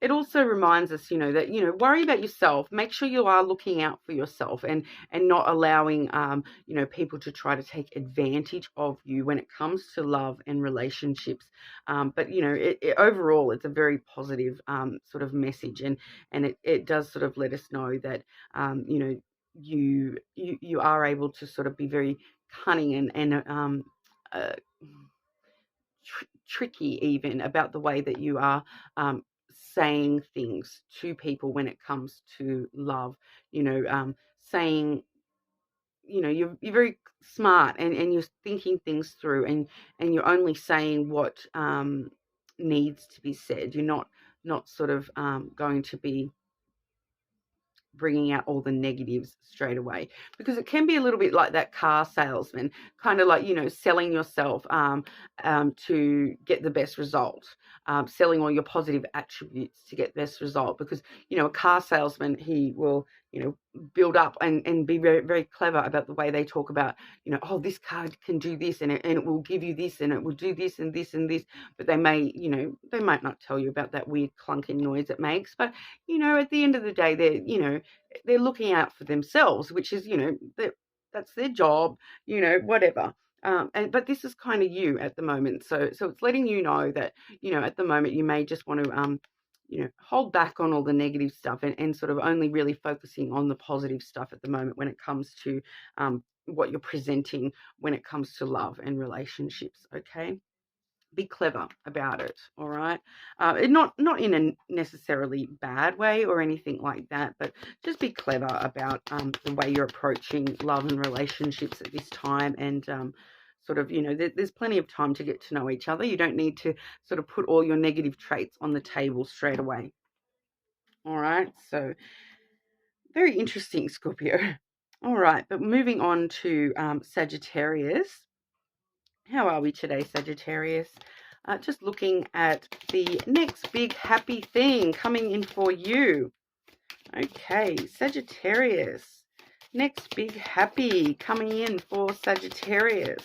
it also reminds us, that, worry about yourself. Make sure you are looking out for yourself, and not allowing, people to try to take advantage of you when it comes to love and relationships. But, overall, it's a very positive sort of message, and it does sort of let us know that, you are able to sort of be very cunning and uh, tricky even about the way that you are saying things to people when it comes to love. Saying, you're very smart, and you're thinking things through, and you're only saying what needs to be said. You're not sort of going to be bringing out all the negatives straight away, because it can be a little bit like that car salesman, kind of like, selling yourself to get the best result, selling all your positive attributes to get the best result, because, a car salesman, he will, build up and be very, very clever about the way they talk about, oh, this card can do this, and it will give you this, and it will do this and this and this, but they might not tell you about that weird clunking noise it makes. But, at the end of the day, they're looking out for themselves, which is, that's their job, whatever. But this is kind of you at the moment. So it's letting you know that, at the moment you may just want to, hold back on all the negative stuff, and sort of only really focusing on the positive stuff at the moment when it comes to what you're presenting when it comes to love and relationships. Okay. Be clever about it, all right? Not in a necessarily bad way or anything like that, but just be clever about the way you're approaching love and relationships at this time, and sort of, there's plenty of time to get to know each other. You don't need to sort of put all your negative traits on the table straight away, all right? So very interesting, Scorpio. All right, but moving on to Sagittarius. How are we today, Sagittarius? Just looking at the next big happy thing coming in for you. Okay, Sagittarius. Next big happy coming in for Sagittarius.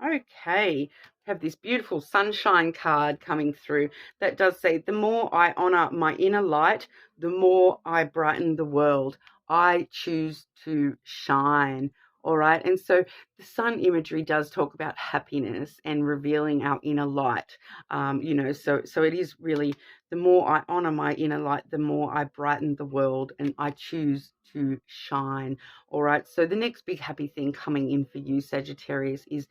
Okay, have this beautiful sunshine card coming through that does say, the more I honor my inner light, the more I brighten the world. I choose to shine. All right. And so the sun imagery does talk about happiness and revealing our inner light. So it is really, the more I honor my inner light, the more I brighten the world, and I choose to shine. All right. So the next big happy thing coming in for you, Sagittarius, is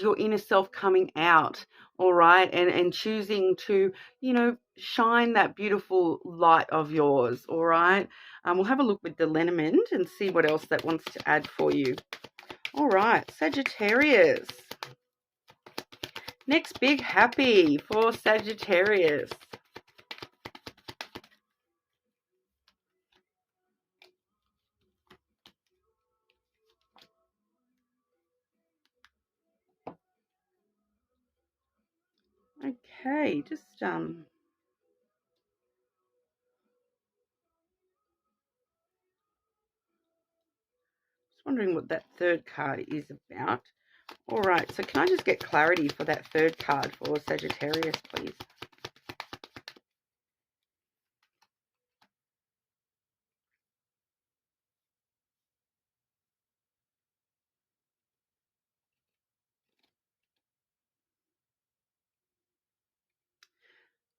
your inner self coming out. All right. And choosing to, shine that beautiful light of yours. All right. We'll have a look with the lenormand and see what else that wants to add for you. All right, Sagittarius. Next big happy for Sagittarius. Okay, just wondering what that third card is about. All right, so can I just get clarity for that third card for Sagittarius, please?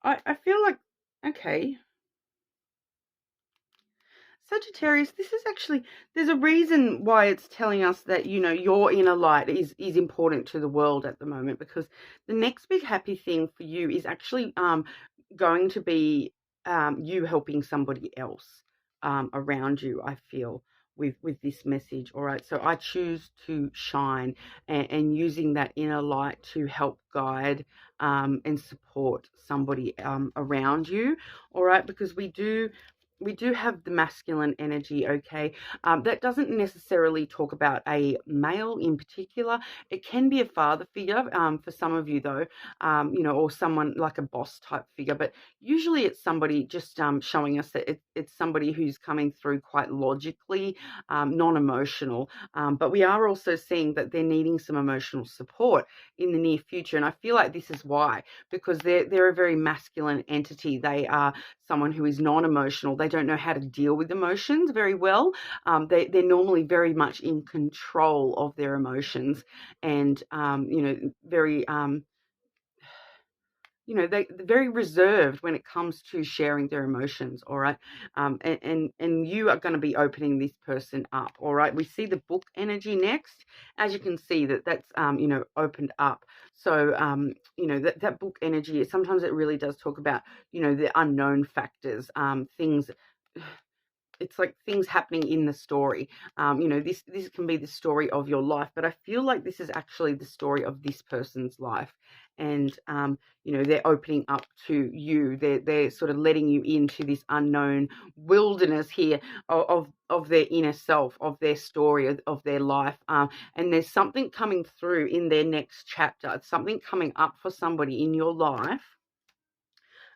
I feel like, okay, Sagittarius, this is actually, there's a reason why it's telling us that, your inner light is important to the world at the moment, because the next big happy thing for you is actually going to be you helping somebody else around you, I feel, with this message. All right, so I choose to shine, and using that inner light to help guide and support somebody around you. All right, because we do we do have the masculine energy, okay? That doesn't necessarily talk about a male in particular. It can be a father figure for some of you, though, or someone like a boss type figure. But usually it's somebody just showing us that it's somebody who's coming through quite logically, non-emotional. But we are also seeing that they're needing some emotional support in the near future. And I feel like this is why, because they're a very masculine entity. They are someone who is non-emotional. They don't know how to deal with emotions very well. They're normally very much in control of their emotions, and very they're very reserved when it comes to sharing their emotions. All right. And you are going to be opening this person up. All right. We see the book energy next. As you can see, that's opened up. So that book energy, sometimes it really does talk about the unknown factors, things. It's like things happening in the story. This can be the story of your life, but I feel like this is actually the story of this person's life. And they're opening up to you. They're sort of letting you into this unknown wilderness here of their inner self, of their story, of their life. And there's something coming through in their next chapter. It's something coming up for somebody in your life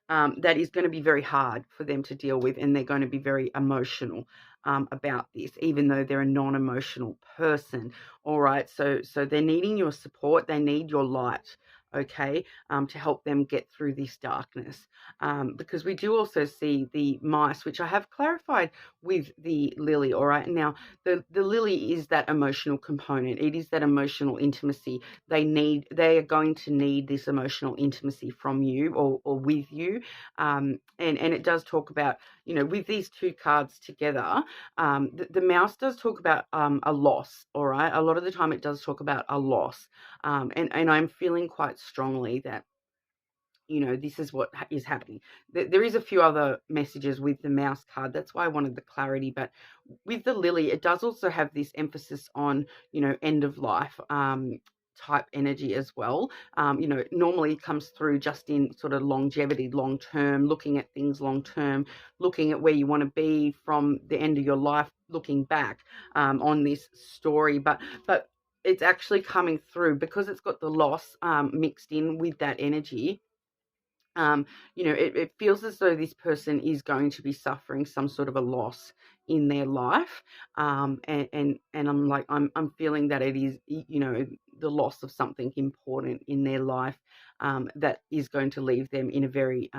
that is going to be very hard for them to deal with, and they're going to be very emotional about this, even though they're a non-emotional person. All right, so they're needing your support. They need your light, okay, to help them get through this darkness. Because we do also see the mice, which I have clarified with the lily. All right, now the lily is that emotional component. It is that emotional intimacy. They are going to need this emotional intimacy from you or with you. And it does talk about, with these two cards together, the mouse does talk about a loss. All right, a lot of the time it does talk about a loss. And I'm feeling quite strongly that this is what is happening. There is a few other messages with the mouse card. That's why I wanted the clarity. But with the lily, it does also have this emphasis on, end of life type energy as well. Normally it comes through just in sort of longevity, long term, looking at things long term, looking at where you want to be from the end of your life, looking back on this story. But it's actually coming through because it's got the loss mixed in with that energy. It feels as though this person is going to be suffering some sort of a loss in their life. And I'm like, I'm feeling that it is, the loss of something important in their life, that is going to leave them in a very,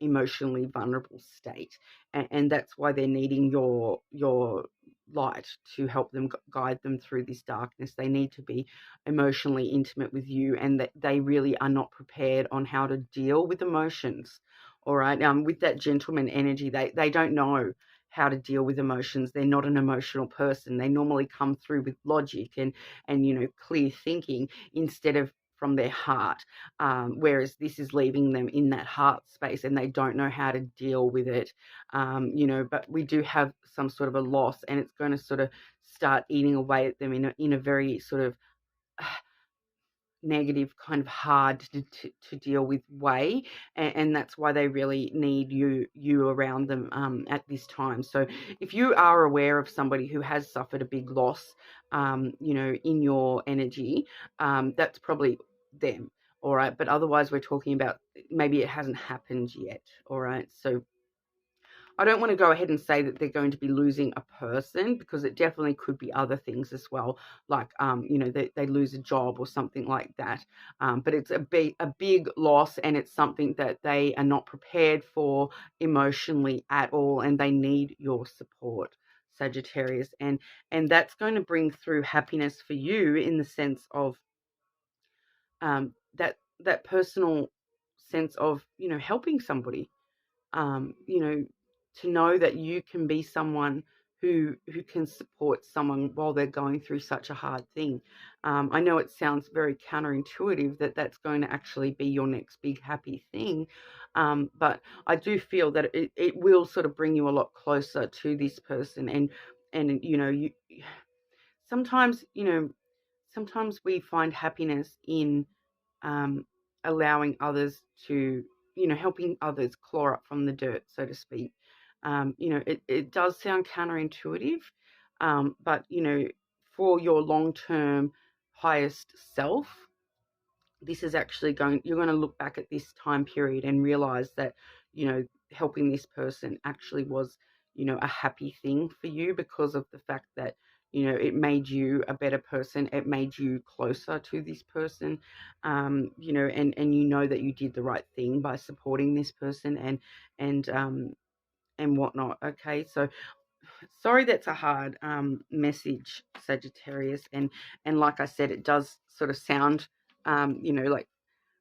emotionally vulnerable state. And that's why they're needing your light to help them guide them through this darkness. They need to be emotionally intimate with you, and that they really are not prepared on how to deal with emotions. All right. With that gentleman energy, they don't know how to deal with emotions. They're not an emotional person. They normally come through with logic and clear thinking instead of from their heart, whereas this is leaving them in that heart space and they don't know how to deal with it. But we do have some sort of a loss, and it's going to sort of start eating away at them in a very sort of negative, kind of hard to deal with way. And that's why they really need you around them at this time. So if you are aware of somebody who has suffered a big loss, in your energy, that's probably them. All right, but otherwise we're talking about maybe it hasn't happened yet. All right, so I don't want to go ahead and say that they're going to be losing a person, because it definitely could be other things as well, like they lose a job or something like that. But it's a big loss, and it's something that they are not prepared for emotionally at all, and they need your support, Sagittarius. And that's going to bring through happiness for you in the sense of that personal sense of helping somebody, um, you know, to know that you can be someone who can support someone while they're going through such a hard thing. I know it sounds very counterintuitive that that's going to actually be your next big happy thing, but I do feel that it will sort of bring you a lot closer to this person. And you sometimes sometimes we find happiness in um, allowing others to, helping others claw up from the dirt, so to speak. You know, it does sound counterintuitive, but, you know, for your long-term highest self, this is actually you're going to look back at this time period and realize that, you know, helping this person actually was, you know, a happy thing for you, because of the fact that, you know, it made you a better person. It made you closer to this person, you know, and you know that you did the right thing by supporting this person and whatnot. Okay, so sorry that's a hard message, Sagittarius, and like I said, it does sort of sound, you know, like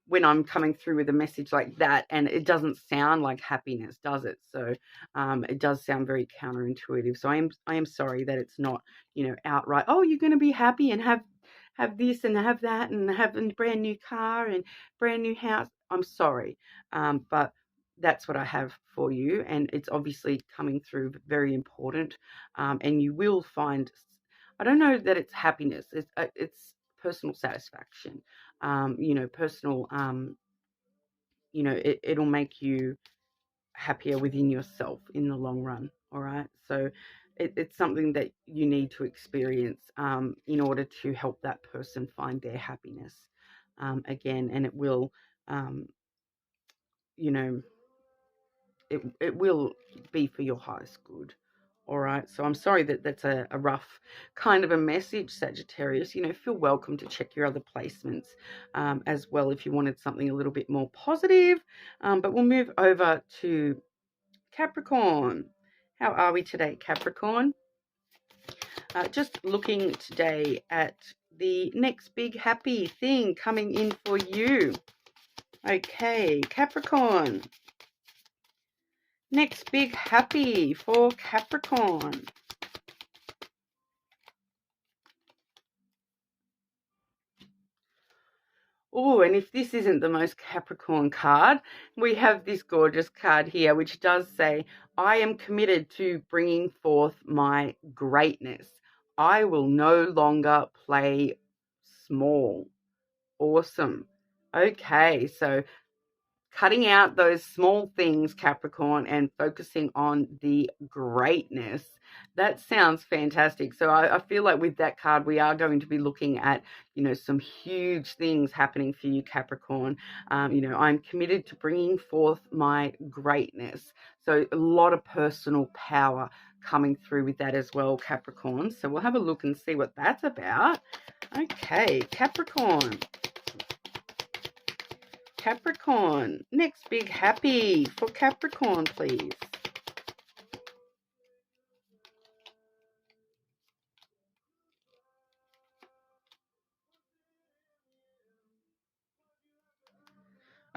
when I'm coming through with a message like that, and it doesn't sound like happiness, does it? So it does sound very counterintuitive. So I am sorry that it's not, you know, outright, oh, you're going to be happy and have this and have that and have a brand new car and brand new house. I'm sorry, but that's what I have for you, and it's obviously coming through very important. And you will find, I don't know that it's happiness. It's personal satisfaction. You know, personal. You know, it'll make you happier within yourself in the long run. All right, so it's something that you need to experience in order to help that person find their happiness again, and it will, you know, it will be for your highest good. All right, so I'm sorry that that's a rough kind of a message, Sagittarius. You know, feel welcome to check your other placements as well if you wanted something a little bit more positive. But we'll move over to Capricorn. How are we today, Capricorn? Just looking today at the next big happy thing coming in for you. Okay, Capricorn. Next big happy for Capricorn. Oh, and if this isn't the most Capricorn card, we have this gorgeous card here, which does say, I am committed to bringing forth my greatness. I will no longer play small. Awesome. Okay, so cutting out those small things, Capricorn, and focusing on the greatness. That sounds fantastic. So I feel like with that card, we are going to be looking at, you know, some huge things happening for you, Capricorn. You know, I'm committed to bringing forth my greatness. So a lot of personal power coming through with that as well, Capricorn. So we'll have a look and see what that's about. Okay, Capricorn. Capricorn, next big happy for Capricorn, please.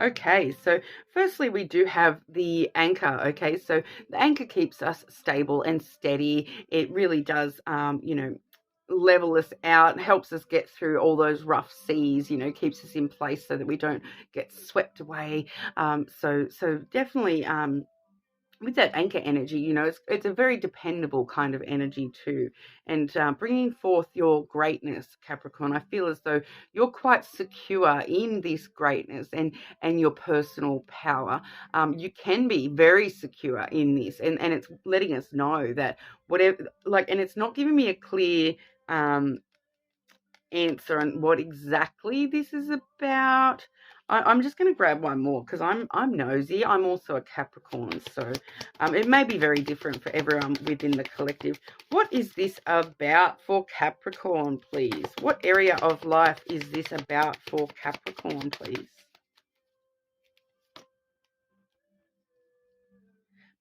Okay, so firstly, we do have the anchor. Okay, so the anchor keeps us stable and steady. It really does, you know, level us out, helps us get through all those rough seas, you know, keeps us in place so that we don't get swept away. So definitely, with that anchor energy, you know, it's a very dependable kind of energy too. And bringing forth your greatness, Capricorn, I feel as though you're quite secure in this greatness and your personal power. You can be very secure in this, and it's letting us know that whatever, like, and it's not giving me a clear answer on what exactly this is about. I'm just going to grab one more because I'm nosy. I'm also a Capricorn, so it may be very different for everyone within the collective. What is this about for Capricorn, please? What area of life is this about for Capricorn, please?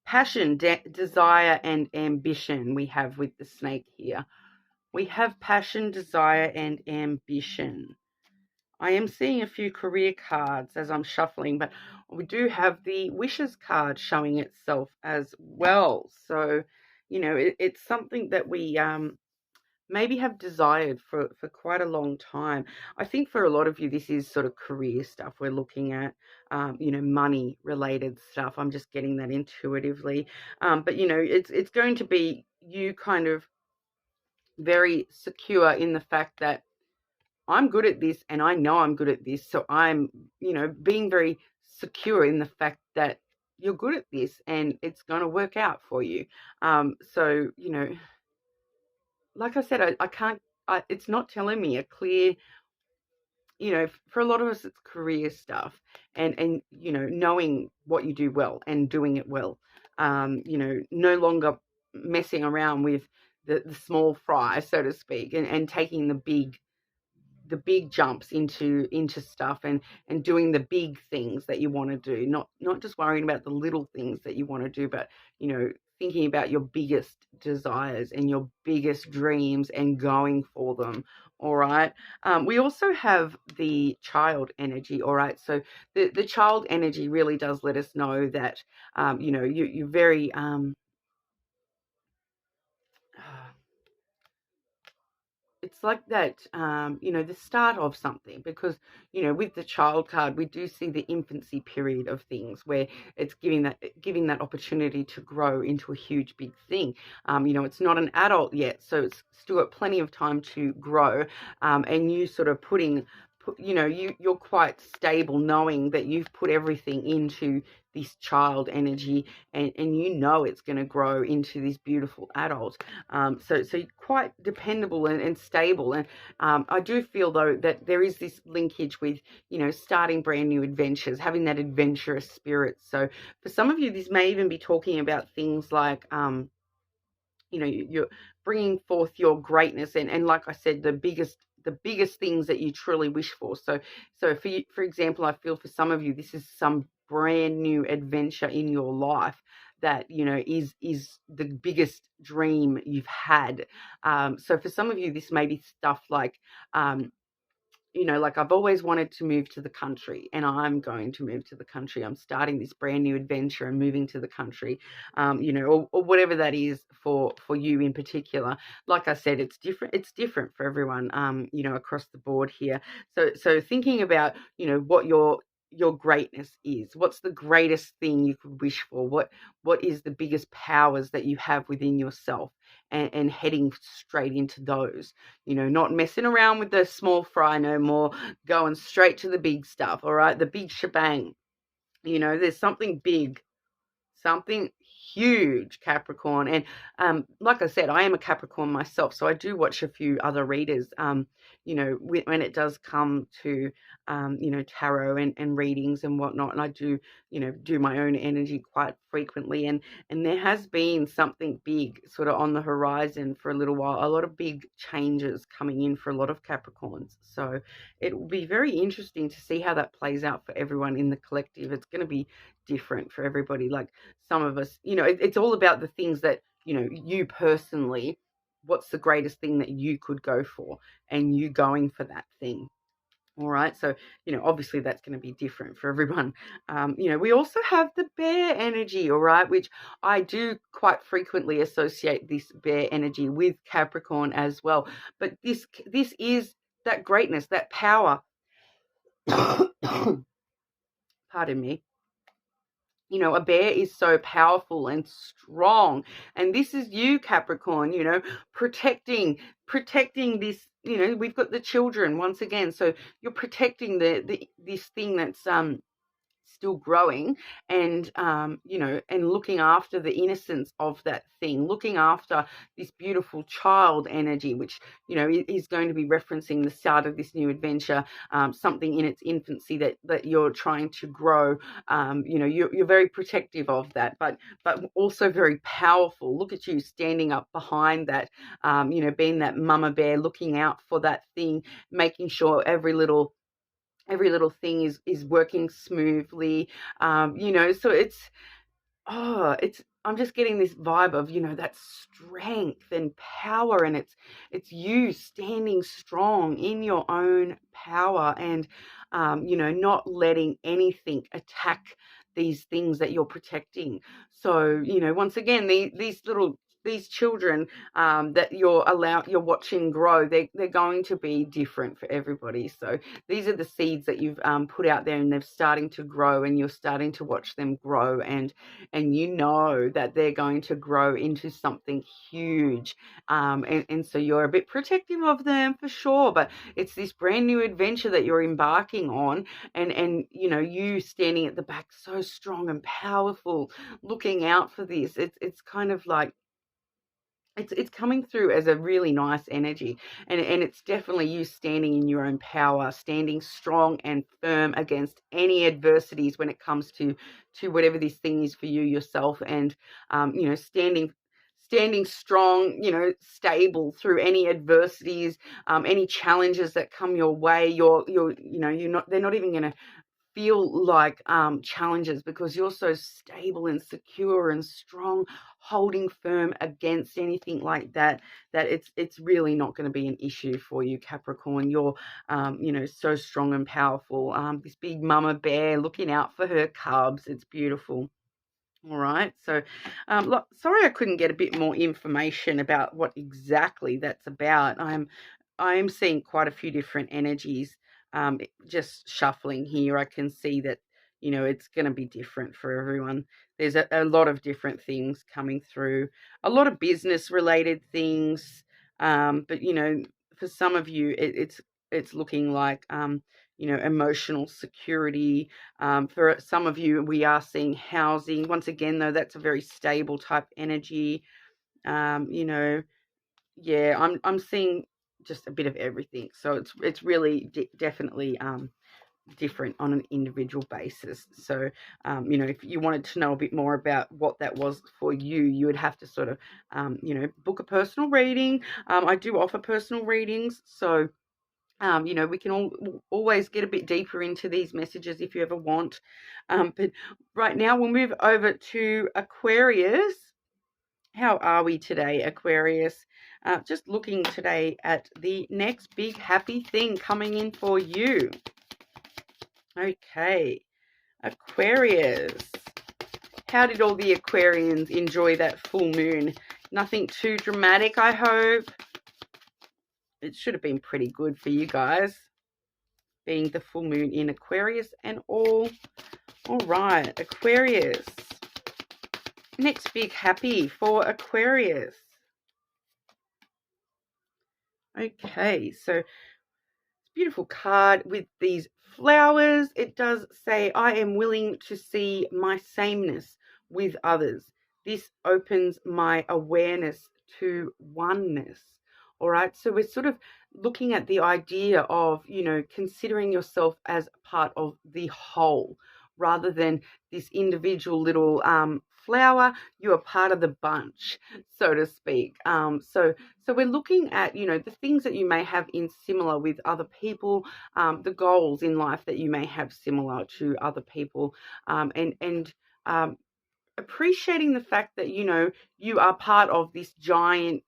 Passion, desire, and ambition we have with the snake here. We have passion, desire, and ambition. I am seeing a few career cards as I'm shuffling, but we do have the wishes card showing itself as well. So, you know, it's something that we maybe have desired for quite a long time. I think for a lot of you, this is sort of career stuff we're looking at, you know, money related stuff. I'm just getting that intuitively. But, you know, it's going to be you kind of very secure in the fact that I'm good at this and I know I'm good at this. So I'm, you know, being very secure in the fact that you're good at this and it's going to work out for you. So, you know, like I said, I can't, it's not telling me a clear, you know, for a lot of us, it's career stuff and, you know, knowing what you do well and doing it well. You know, no longer messing around with the small fry, so to speak, and taking the big jumps into stuff and doing the big things that you want to do, not just worrying about the little things that you want to do, but, you know, thinking about your biggest desires and your biggest dreams and going for them. All right. We also have the child energy. All right. So the child energy really does let us know that, you know, you're very, it's like that, you know, the start of something, because, you know, with the child card, we do see the infancy period of things where it's giving that opportunity to grow into a huge big thing. You know, it's not an adult yet, so it's still got plenty of time to grow. And you sort of you know, you're quite stable knowing that you've put everything into this child energy, and you know it's going to grow into this beautiful adult. So you're quite dependable and stable. And I do feel, though, that there is this linkage with, you know, starting brand new adventures, having that adventurous spirit. So for some of you, this may even be talking about things like, you know, you're bringing forth your greatness and like I said, the biggest things that you truly wish for. So for you, for example, I feel for some of you, this is some brand new adventure in your life that, you know, is the biggest dream you've had. So for some of you, this may be stuff like, you know, like, I've always wanted to move to the country and I'm going to move to the country. I'm starting this brand new adventure and moving to the country, you know, or whatever that is for you in particular. Like I said, it's different for everyone, you know, across the board here. So thinking about, you know, what your greatness is, what's the greatest thing you could wish for, what is the biggest powers that you have within yourself, and heading straight into those. You know, not messing around with the small fry no more, going straight to the big stuff, all right? The big shebang. You know, there's something big, something huge, Capricorn. And like I said, I am a Capricorn myself, so I do watch a few other readers, you know, when it does come to, you know, tarot and readings and whatnot. And I do, you know, do my own energy quite frequently. And there has been something big sort of on the horizon for a little while, a lot of big changes coming in for a lot of Capricorns. So it will be very interesting to see how that plays out for everyone in the collective. It's going to be different for everybody. Like, some of us, you know, it's all about the things that, you know, you personally, what's the greatest thing that you could go for, and you going for that thing. All right. So, you know, obviously that's going to be different for everyone. You know, we also have the bear energy, all right, which I do quite frequently associate this bear energy with Capricorn as well. But this is that greatness, that power. Pardon me. You know, a bear is so powerful and strong. And this is you, Capricorn, you know, protecting this, you know, we've got the children once again. So you're protecting this thing that's still growing, and you know, and looking after the innocence of that thing, looking after this beautiful child energy, which, you know, is going to be referencing the start of this new adventure, something in its infancy that you're trying to grow. You know, you're very protective of that, but also very powerful. Look at you standing up behind that, you know, being that mama bear, looking out for that thing, making sure every little thing is working smoothly. You know, so I'm just getting this vibe of, you know, that strength and power, and it's you standing strong in your own power, and you know, not letting anything attack these things that you're protecting. So, you know, once again, these little these children that you're watching grow, they're going to be different for everybody. So these are the seeds that you've put out there, and they're starting to grow, and you're starting to watch them grow, and you know that they're going to grow into something huge. And so you're a bit protective of them for sure, but it's this brand new adventure that you're embarking on, and you know, you standing at the back so strong and powerful, looking out for this. It's kind of like it's coming through as a really nice energy, and it's definitely you standing in your own power, standing strong and firm against any adversities when it comes to whatever this thing is for you yourself, and you know, standing strong, you know, stable through any adversities, any challenges that come your way. They're not even going to feel like challenges, because you're so stable and secure and strong, holding firm against anything like that, that it's really not going to be an issue for you, Capricorn. You're you know, so strong and powerful, this big mama bear looking out for her cubs. It's beautiful. All right, so look, sorry I couldn't get a bit more information about what exactly that's about. I'm seeing quite a few different energies. Just shuffling here, I can see that, you know, it's going to be different for everyone. There's a lot of different things coming through, a lot of business related things. But you know, for some of you, it's looking like you know, emotional security. For some of you, we are seeing housing. Once again, though, that's a very stable type energy. You know, yeah, I'm seeing just a bit of everything. So it's really definitely different on an individual basis. So you know, if you wanted to know a bit more about what that was for you, you would have to sort of you know, book a personal reading. I do offer personal readings, so you know, we can always get a bit deeper into these messages if you ever want. But right now we'll move over to Aquarius. How are we today, Aquarius? Just looking today at the next big happy thing coming in for you. Okay, Aquarius. How did all the Aquarians enjoy that full moon? Nothing too dramatic, I hope. It should have been pretty good for you guys, being the full moon in Aquarius and all. All right, Aquarius. Next big happy for Aquarius. Okay, so beautiful card with these flowers. It does say, I am willing to see my sameness with others. This opens my awareness to oneness. All right, so we're sort of looking at the idea of, you know, considering yourself as part of the whole rather than this individual little flower. You are part of the bunch, so to speak. So we're looking at, you know, the things that you may have in similar with other people, the goals in life that you may have similar to other people, and appreciating the fact that, you know, you are part of this giant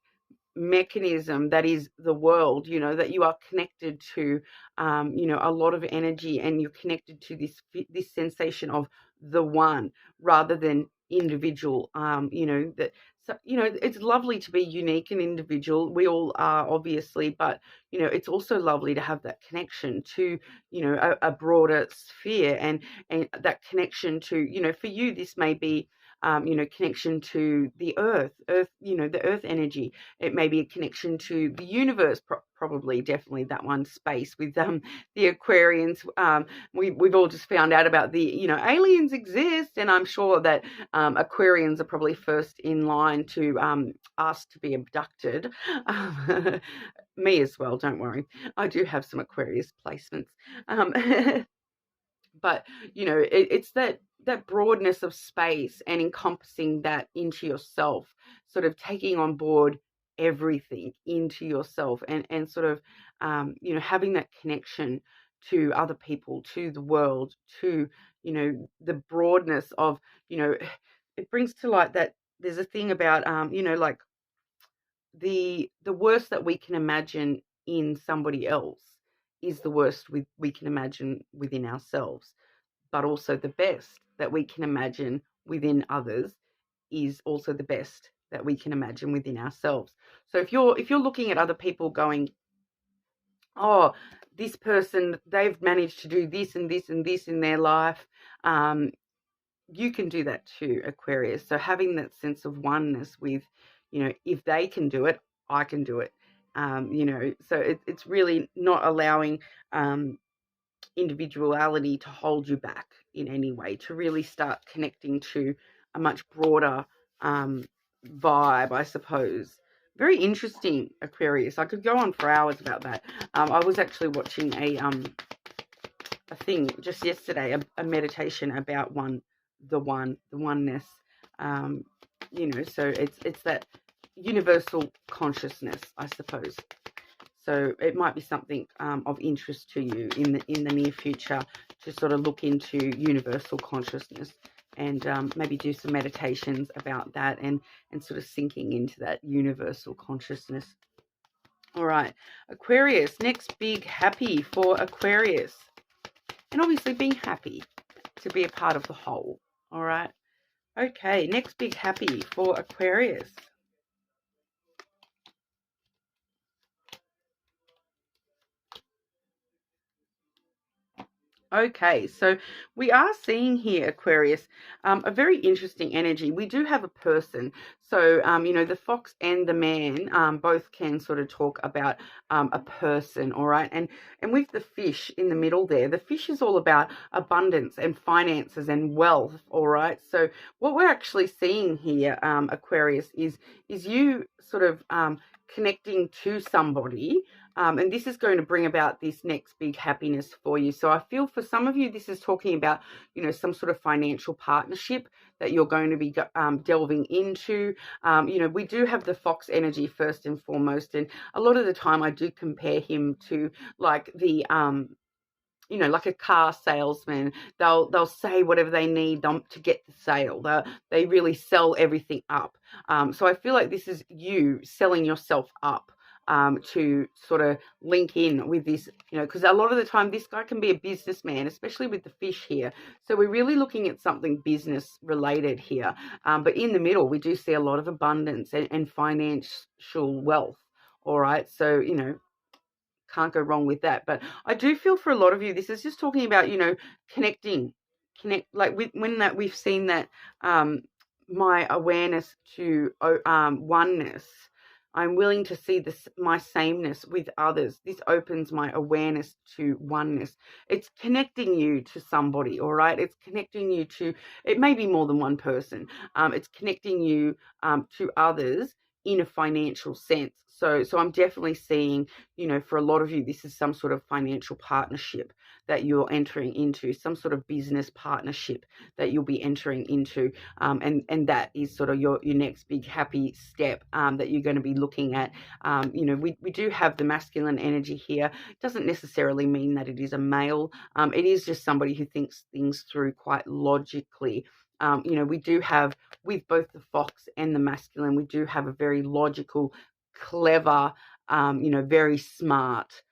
mechanism that is the world, you know, that you are connected to, you know, a lot of energy, and you're connected to this sensation of the one rather than individual. You know, that, so, you know, it's lovely to be unique and individual. We all are, obviously, but you know, it's also lovely to have that connection to, you know, a broader sphere, and that connection to, you know, for you this may be you know, connection to the earth, you know, the earth energy. It may be a connection to the universe, probably, definitely that one, space with the Aquarians. We've all just found out about the, you know, aliens exist, and I'm sure that Aquarians are probably first in line to ask to be abducted. Me as well, don't worry. I do have some Aquarius placements. But you know, it's that broadness of space and encompassing that into yourself, sort of taking on board everything into yourself, and sort of you know, having that connection to other people, to the world, to, you know, the broadness of, you know, it brings to light that there's a thing about you know, like the worst that we can imagine in somebody else is the worst we can imagine within ourselves, but also the best that we can imagine within others is also the best that we can imagine within ourselves. So if you're looking at other people going, oh, this person, they've managed to do this and this and this in their life, you can do that too, Aquarius. So having that sense of oneness with, if they can do it, I can do it. So it's really not allowing individuality to hold you back in any way, to really start connecting to a much broader vibe, I suppose. Very interesting, Aquarius. I could go on for hours about that. I was actually watching a thing just yesterday, a meditation about the oneness. So it's that universal consciousness, I suppose. So it might be something of interest to you in the near future to sort of look into universal consciousness and maybe do some meditations about that and sort of sinking into that universal consciousness. All right, Aquarius, next big happy for Aquarius. And obviously being happy to be a part of the whole. All right. Okay, next big happy for Aquarius. Okay, so we are seeing here, Aquarius, a very interesting energy. We do have a person. So, the fox and the man both can sort of talk about a person, all right? And with the fish in the middle there, the fish is all about abundance and finances and wealth, all right? So what we're actually seeing here, Aquarius, is you sort of connecting to somebody. And this is going to bring about this next big happiness for you. So I feel for some of you, this is talking about, some sort of financial partnership that you're going to be delving into. We do have the fox energy first and foremost. And a lot of the time I do compare him to like the, like a car salesman. They'll say whatever they need to get the sale. They really sell everything up. So I feel like this is you selling yourself up. To sort of link in with this, because a lot of the time this guy can be a businessman, especially with the fish here. So we're really looking at something business related here. But in the middle, we do see a lot of abundance and financial wealth. All right. So, can't go wrong with that. But I do feel for a lot of you, this is just talking about, connect like we've seen that my awareness to oneness. I'm willing to see my sameness with others. This opens my awareness to oneness. It's connecting you to somebody, all right? It's connecting you to, it may be more than one person. It's connecting you to others in a financial sense. So I'm definitely seeing, for a lot of you, this is some sort of financial partnership that you're entering into, some sort of business partnership that you'll be entering into. And that is sort of your next big happy step that you're going to be looking at. We do have the masculine energy here. It doesn't necessarily mean that it is a male. It is just somebody who thinks things through quite logically. We do have, with both the fox and the masculine, we do have a very logical, clever, very smart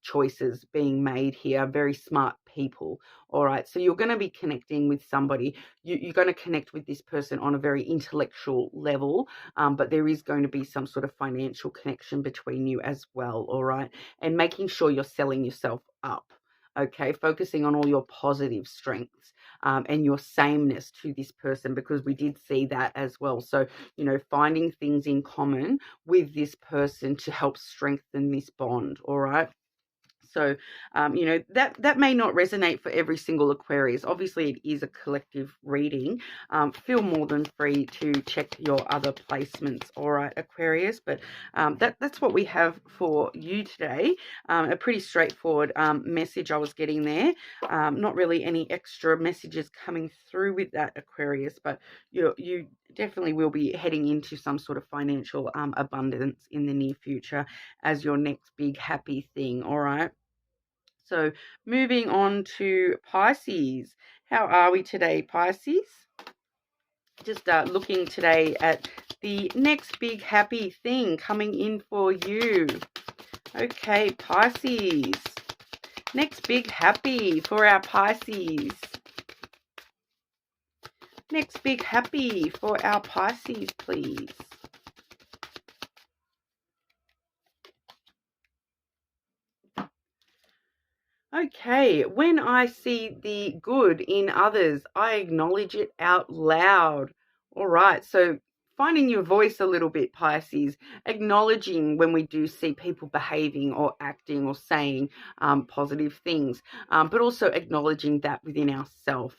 choices being made here, very smart people. All right, so you're going to be connecting with somebody. You're going to connect with this person on a very intellectual level, but there is going to be some sort of financial connection between you as well. All right, and making sure you're selling yourself up. Okay, focusing on all your positive strengths and your sameness to this person, because we did see that as well. So, finding things in common with this person to help strengthen this bond. All right. So, that may not resonate for every single Aquarius. Obviously, it is a collective reading. Feel more than free to check your other placements, all right, Aquarius? But that's what we have for you today. A pretty straightforward message I was getting there. Not really any extra messages coming through with that, Aquarius, but you definitely will be heading into some sort of financial abundance in the near future as your next big happy thing, all right? So moving on to Pisces. How are we today, Pisces? Just looking today at the next big happy thing coming in for you. Okay, Pisces. Next big happy for our Pisces. Next big happy for our Pisces, please. Okay, when I see the good in others, I acknowledge it out loud. All right, so finding your voice a little bit, Pisces, acknowledging when we do see people behaving or acting or saying positive things, but also acknowledging that within ourselves.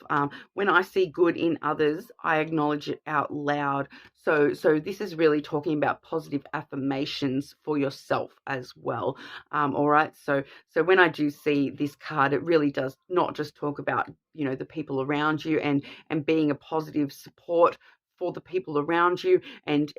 When I see good in others, I acknowledge it out loud. So this is really talking about positive affirmations for yourself as well. All right, so when I do see this card, it really does not just talk about, the people around you and being a positive support for the people around you, and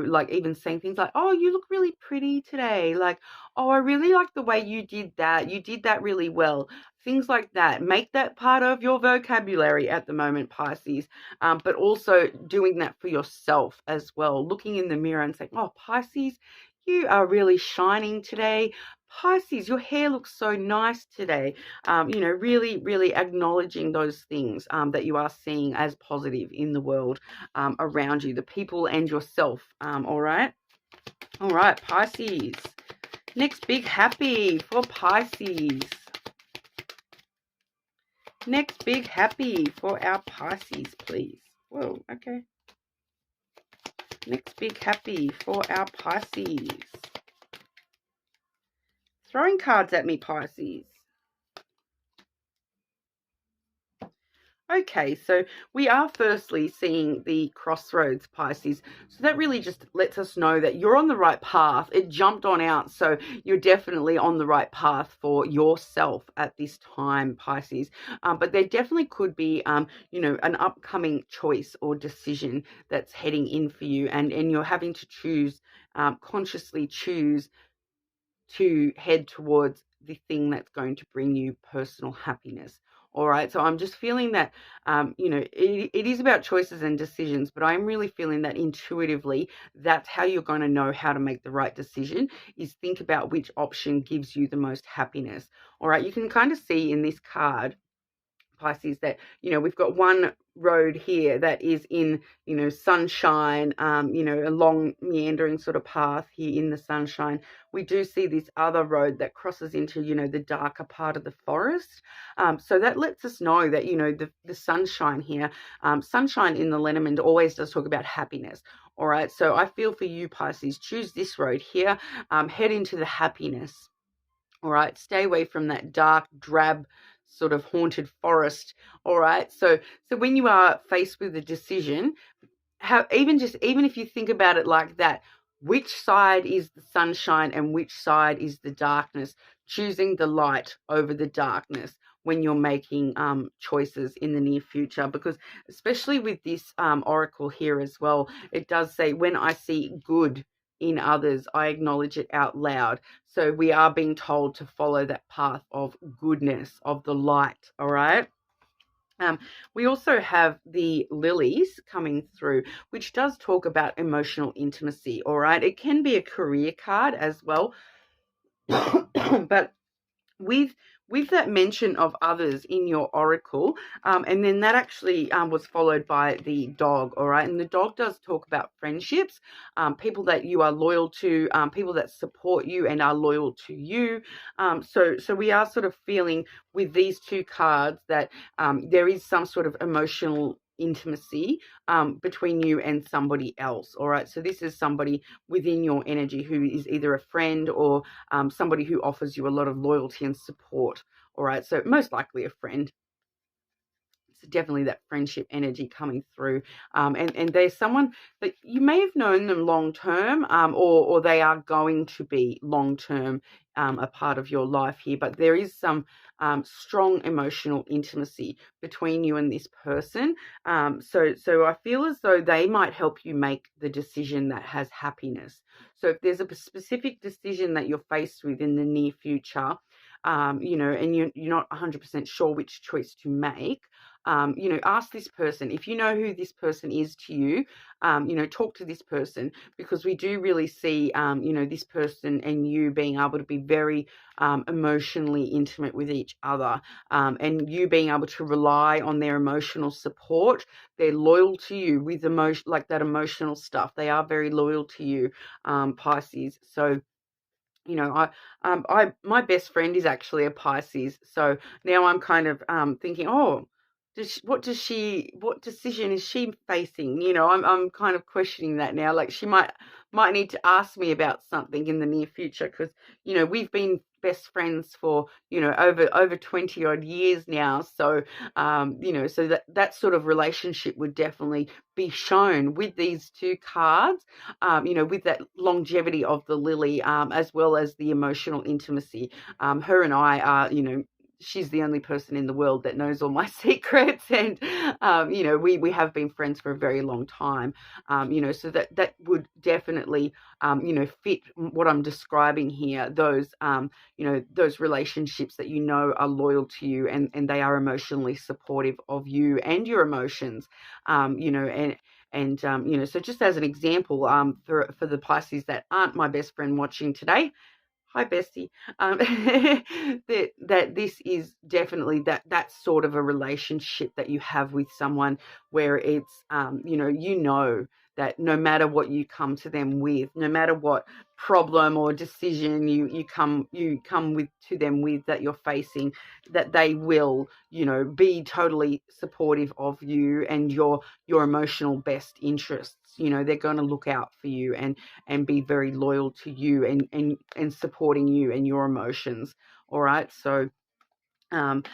like even saying things like, oh, you look really pretty today, like, oh, I really like the way you did that really well. Things like that. Make that part of your vocabulary at the moment, Pisces, but also doing that for yourself as well, looking in the mirror and saying, oh, Pisces, you are really shining today. Pisces, your hair looks so nice today. Really, really acknowledging those things that you are seeing as positive in the world around you, the people and yourself. All right, Pisces. Next big happy for Pisces. Next big happy for our Pisces, please. Whoa, okay. Next big happy for our Pisces. Throwing cards at me, Pisces. Okay, so we are firstly seeing the crossroads, Pisces. So that really just lets us know that you're on the right path. It jumped on out, so you're definitely on the right path for yourself at this time, Pisces. But there definitely could be, an upcoming choice or decision that's heading in for you, and you're having to choose, consciously choose to head towards the thing that's going to bring you personal happiness. All right. So I'm just feeling that, it is about choices and decisions, but I'm really feeling that intuitively, that's how you're going to know how to make the right decision, is think about which option gives you the most happiness. All right. You can kind of see in this card, Pisces, that we've got one road here that is in sunshine, a long meandering sort of path here in the sunshine. We do see this other road that crosses into the darker part of the forest, so that lets us know that the sunshine here, sunshine in the lenormand always does talk about happiness. All right, so I feel for you, Pisces, choose this road here, head into the happiness. All right, stay away from that dark, drab, sort of haunted forest. All right, so when you are faced with a decision, even if you think about it like that, which side is the sunshine and which side is the darkness? Choosing the light over the darkness when you're making choices in the near future, because especially with this oracle here as well, it does say, when I see good in others, I acknowledge it out loud. So we are being told to follow that path of goodness, of the light. All right. We also have the lilies coming through, which does talk about emotional intimacy. All right. It can be a career card as well. But with that mention of others in your oracle, and then that actually was followed by the dog. All right, and the dog does talk about friendships, people that you are loyal to, people that support you and are loyal to you. So we are sort of feeling with these two cards that there is some sort of emotional intimacy between you and somebody else. All right, so this is somebody within your energy who is either a friend or somebody who offers you a lot of loyalty and support. All right, so most likely a friend. It's definitely that friendship energy coming through, and there's someone that you may have known them long term, or they are going to be long term, a part of your life here, but there is some strong emotional intimacy between you and this person. So I feel as though they might help you make the decision that has happiness. So if there's a specific decision that you're faced with in the near future, and you're not 100% sure which choice to make, ask this person if you know who this person is to you. Talk to this person, because we do really see, this person and you being able to be very emotionally intimate with each other, and you being able to rely on their emotional support. They're loyal to you with emotion, like that emotional stuff. They are very loyal to you, Pisces. So, my best friend is actually a Pisces. So now I'm kind of thinking, oh, what decision is she facing? I'm kind of questioning that now. Like, she might need to ask me about something in the near future, because we've been best friends for over 20 odd years now. So so that sort of relationship would definitely be shown with these two cards, with that longevity of the lily, as well as the emotional intimacy. Her and I are, she's the only person in the world that knows all my secrets, and we have been friends for a very long time. So that would definitely fit what I'm describing here. Those relationships that are loyal to you, and they are emotionally supportive of you and your emotions. So just as an example, for the Pisces that aren't my best friend watching today, hi Bestie, that this is definitely that sort of a relationship that you have with someone, where it's that no matter what you come to them with, no matter what problem or decision you come with to them with, that you're facing, that they will be totally supportive of you and your emotional best interests. They're going to look out for you and be very loyal to you and supporting you and your emotions. All right. So and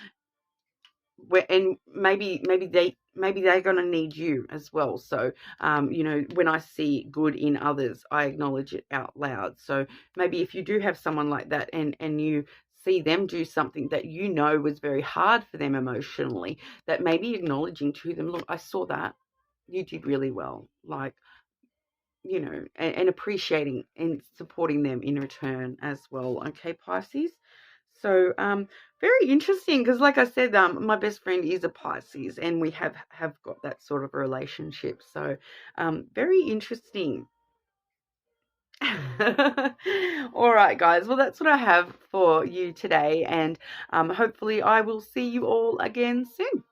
maybe they're going to need you as well. So when I see good in others, I acknowledge it out loud. So maybe if you do have someone like that, and you see them do something that was very hard for them emotionally, that maybe acknowledging to them, look, I saw that you did really well, like, and appreciating and supporting them in return as well. Okay, Pisces. So, very interesting, because, like I said, my best friend is a Pisces, and we have got that sort of a relationship. So, very interesting. All right, guys. Well, that's what I have for you today, and hopefully, I will see you all again soon.